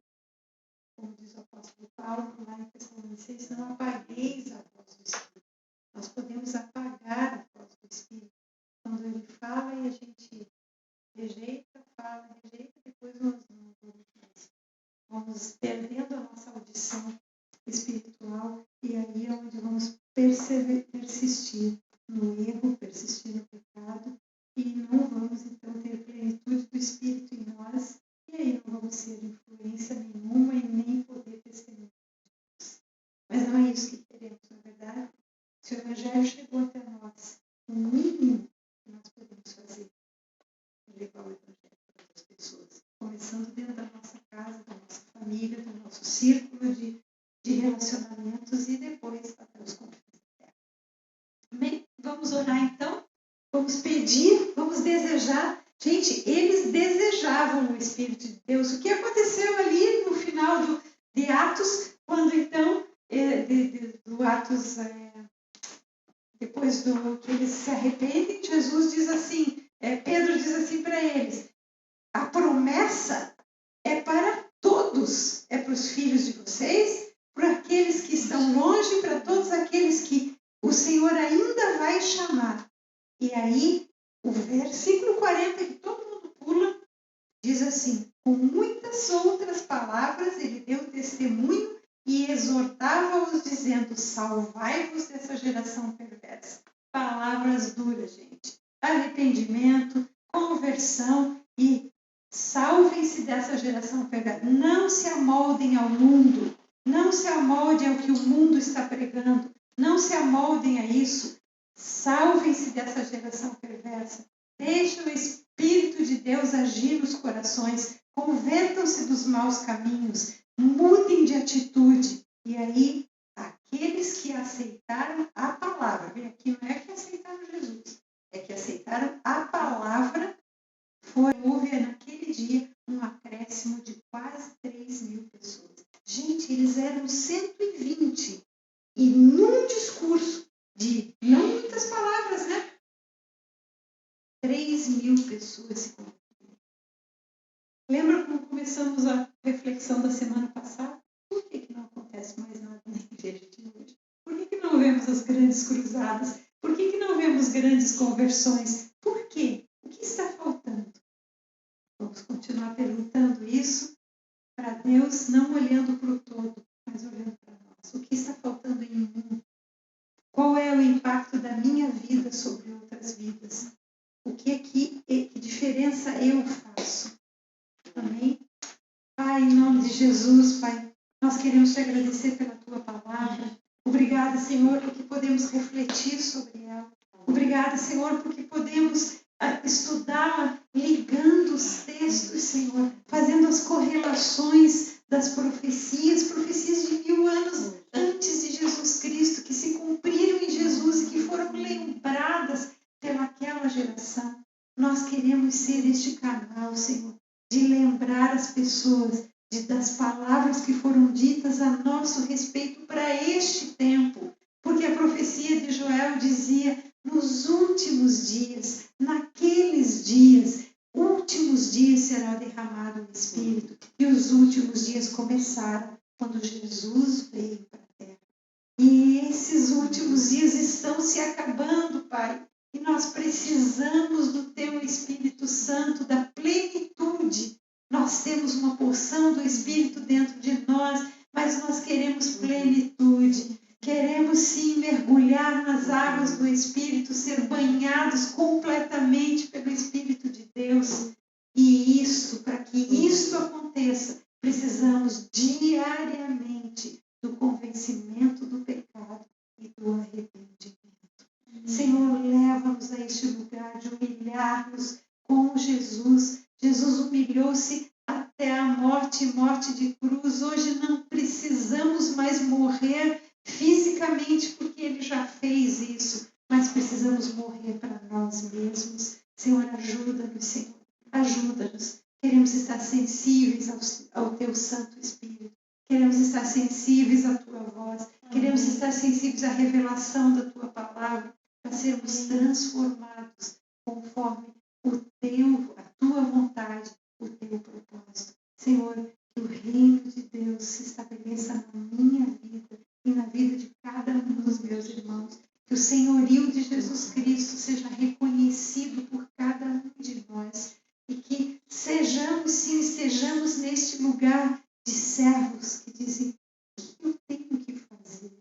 Como diz o apóstolo Paulo, lá em Tessalonicenses, não apagueis a voz do Espírito. Nós podemos apagar a voz do Espírito quando ele fala e a gente rejeita, depois nós não vamos vamos perdendo a nossa audição espiritual e aí é onde vamos persistir no erro, persistir no pecado e não vamos então ter plenitude do Espírito em nós e aí não vamos ser influência nenhuma e nem poder testemunhar. Mas não é isso que queremos, na verdade. Se o Evangelho chegou até nós, o mínimo que nós podemos fazer é levar o Evangelho para outras pessoas, começando dentro da nossa casa, da nossa família, do nosso círculo de relacionamentos e depois até os confins da terra. Amém? Vamos orar então? Vamos pedir, vamos desejar. Gente, eles desejavam o Espírito de Deus. O que aconteceu ali no final de Atos, quando então, do Atos, depois que eles se arrependem, Jesus diz assim, Pedro diz assim para eles, a promessa é para todos, é para os filhos de vocês, para aqueles que estão longe, para todos aqueles que o Senhor ainda vai chamar. E aí, o versículo 40, que todo mundo pula, diz assim, com muitas outras palavras, ele deu testemunho e exortava-os, dizendo, salvai-vos dessa geração perversa. Palavras duras, gente. Arrependimento, conversão e salvem-se dessa geração perversa. Não se amoldem ao mundo. Não se amoldem ao que o mundo está pregando. Não se amoldem a isso. Salvem-se dessa geração perversa. Deixem o Espírito de Deus agir nos corações. Convertam-se dos maus caminhos. Mudem de atitude. E aí, aqueles que aceitaram a palavra, vem aqui, não é que aceitaram Jesus, é que aceitaram a palavra, houve naquele dia um acréscimo de quase 3.000 pessoas. Gente, eles eram 120. E num discurso de não muitas palavras, né? 3.000 pessoas se converteram. Lembra como começamos a reflexão da semana passada? Por que não acontece mais nada na igreja de hoje? Por que não vemos as grandes cruzadas? Por que não vemos grandes conversões? Por quê? O que está faltando? Vamos continuar perguntando isso para Deus, não olhando para o todo, mas olhando para nós. O que está faltando em mim? Qual é o impacto da minha vida sobre outras vidas? O que diferença eu faço? Amém? Pai, em nome de Jesus, Pai, nós queremos te agradecer pela tua palavra. Obrigada, Senhor, porque podemos refletir sobre ela. Obrigada, Senhor, porque podemos estudá-la ligando os textos, Senhor, fazendo as correlações das profecias de 1000 anos antes de Jesus Cristo, que se cumpriram em Jesus e que foram lembradas pelaquela geração. Nós queremos ser este canal, Senhor, de lembrar as pessoas das palavras que foram ditas a nosso respeito para este tempo. Porque a profecia de Joel dizia, nos últimos dias, naqueles dias, últimos dias será derramado o Espírito. E os últimos dias começaram quando Jesus veio para a terra. E esses últimos dias estão se acabando, Pai. E nós precisamos do Teu Espírito Santo, da plenitude. Nós temos uma porção do Espírito dentro de nós, mas nós queremos plenitude. Queremos sim mergulhar nas águas do Espírito, ser banhados completamente pelo Espírito de Deus. E para que isso aconteça, precisamos diariamente do convencimento do pecado e do arrependimento. Senhor, leva-nos a este lugar de humilhar-nos com Jesus. Jesus humilhou-se até a morte de cruz. Hoje não precisamos mais morrer fisicamente, porque Ele já fez isso, mas precisamos morrer para nós mesmos. Senhor, ajuda-nos, Senhor, ajuda-nos. Queremos estar sensíveis ao Teu Santo Espírito. Queremos estar sensíveis à Tua voz. Queremos estar sensíveis à revelação da Tua palavra, para sermos transformados conforme a Tua vontade, o Teu propósito. Senhor, que o reino de Deus se estabeleça na minha vida e na vida de cada um dos meus irmãos. Que o senhorio de Jesus Cristo seja reconhecido por cada um de nós. E que estejamos neste lugar de servos que dizem: o que eu tenho que fazer?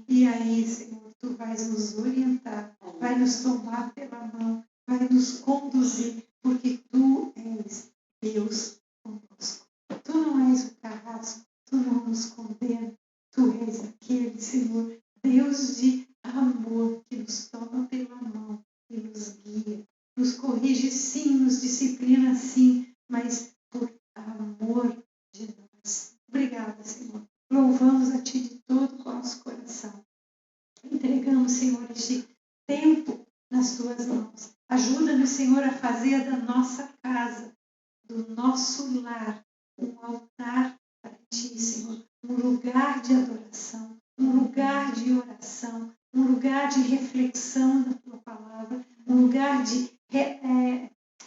E aí, Senhor, Tu vais nos orientar, vai nos tomar pela mão, vai nos conduzir, porque Tu és Deus conosco. Tu não és o carrasco, Tu não nos condena, Tu és aquele, Senhor, Deus de amor, que nos toma pela mão e nos guia, nos corrige sim, nos disciplina sim, mas por amor de nós. Obrigada, Senhor. Louvamos a Ti de todo o nosso coração. Entregamos, Senhor, este tempo nas Tuas mãos. Ajuda-nos, Senhor, a fazer da nossa casa, do nosso lar, um altar para Ti, Senhor. Um lugar de adoração, um lugar de oração, um lugar de reflexão da Tua palavra, um lugar de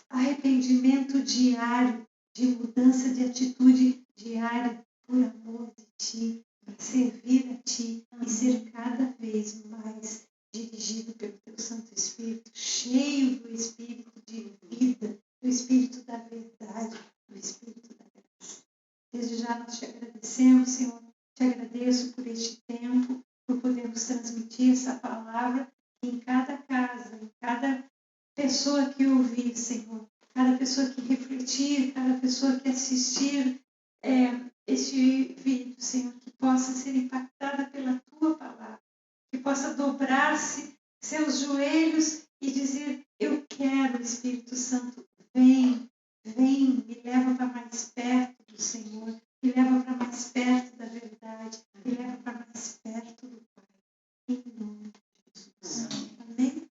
arrependimento diário, de mudança de atitude diária, por amor de Ti, para servir a Ti e ser cada vez mais dirigido pelo Teu Santo Espírito, cheio do Espírito de vida, do Espírito da verdade, do Espírito da graça. Desde já nós Te agradecemos, Senhor, Te agradeço por este tempo, por podermos transmitir essa palavra em cada casa, em cada pessoa que ouvir, Senhor, cada pessoa que refletir, cada pessoa que assistir este vídeo, Senhor, que possa ser impactada pela Tua palavra, que possa dobrar-se seus joelhos e dizer: eu quero, Espírito Santo, vem, me leva para mais perto do Senhor, me leva para mais perto da verdade, me leva para mais perto do Pai, em nome de Jesus. Amém?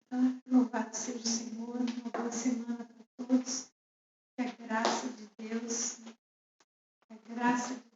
Então, louvado seja o Senhor, uma boa semana para todos, que a graça de Deus, a graça de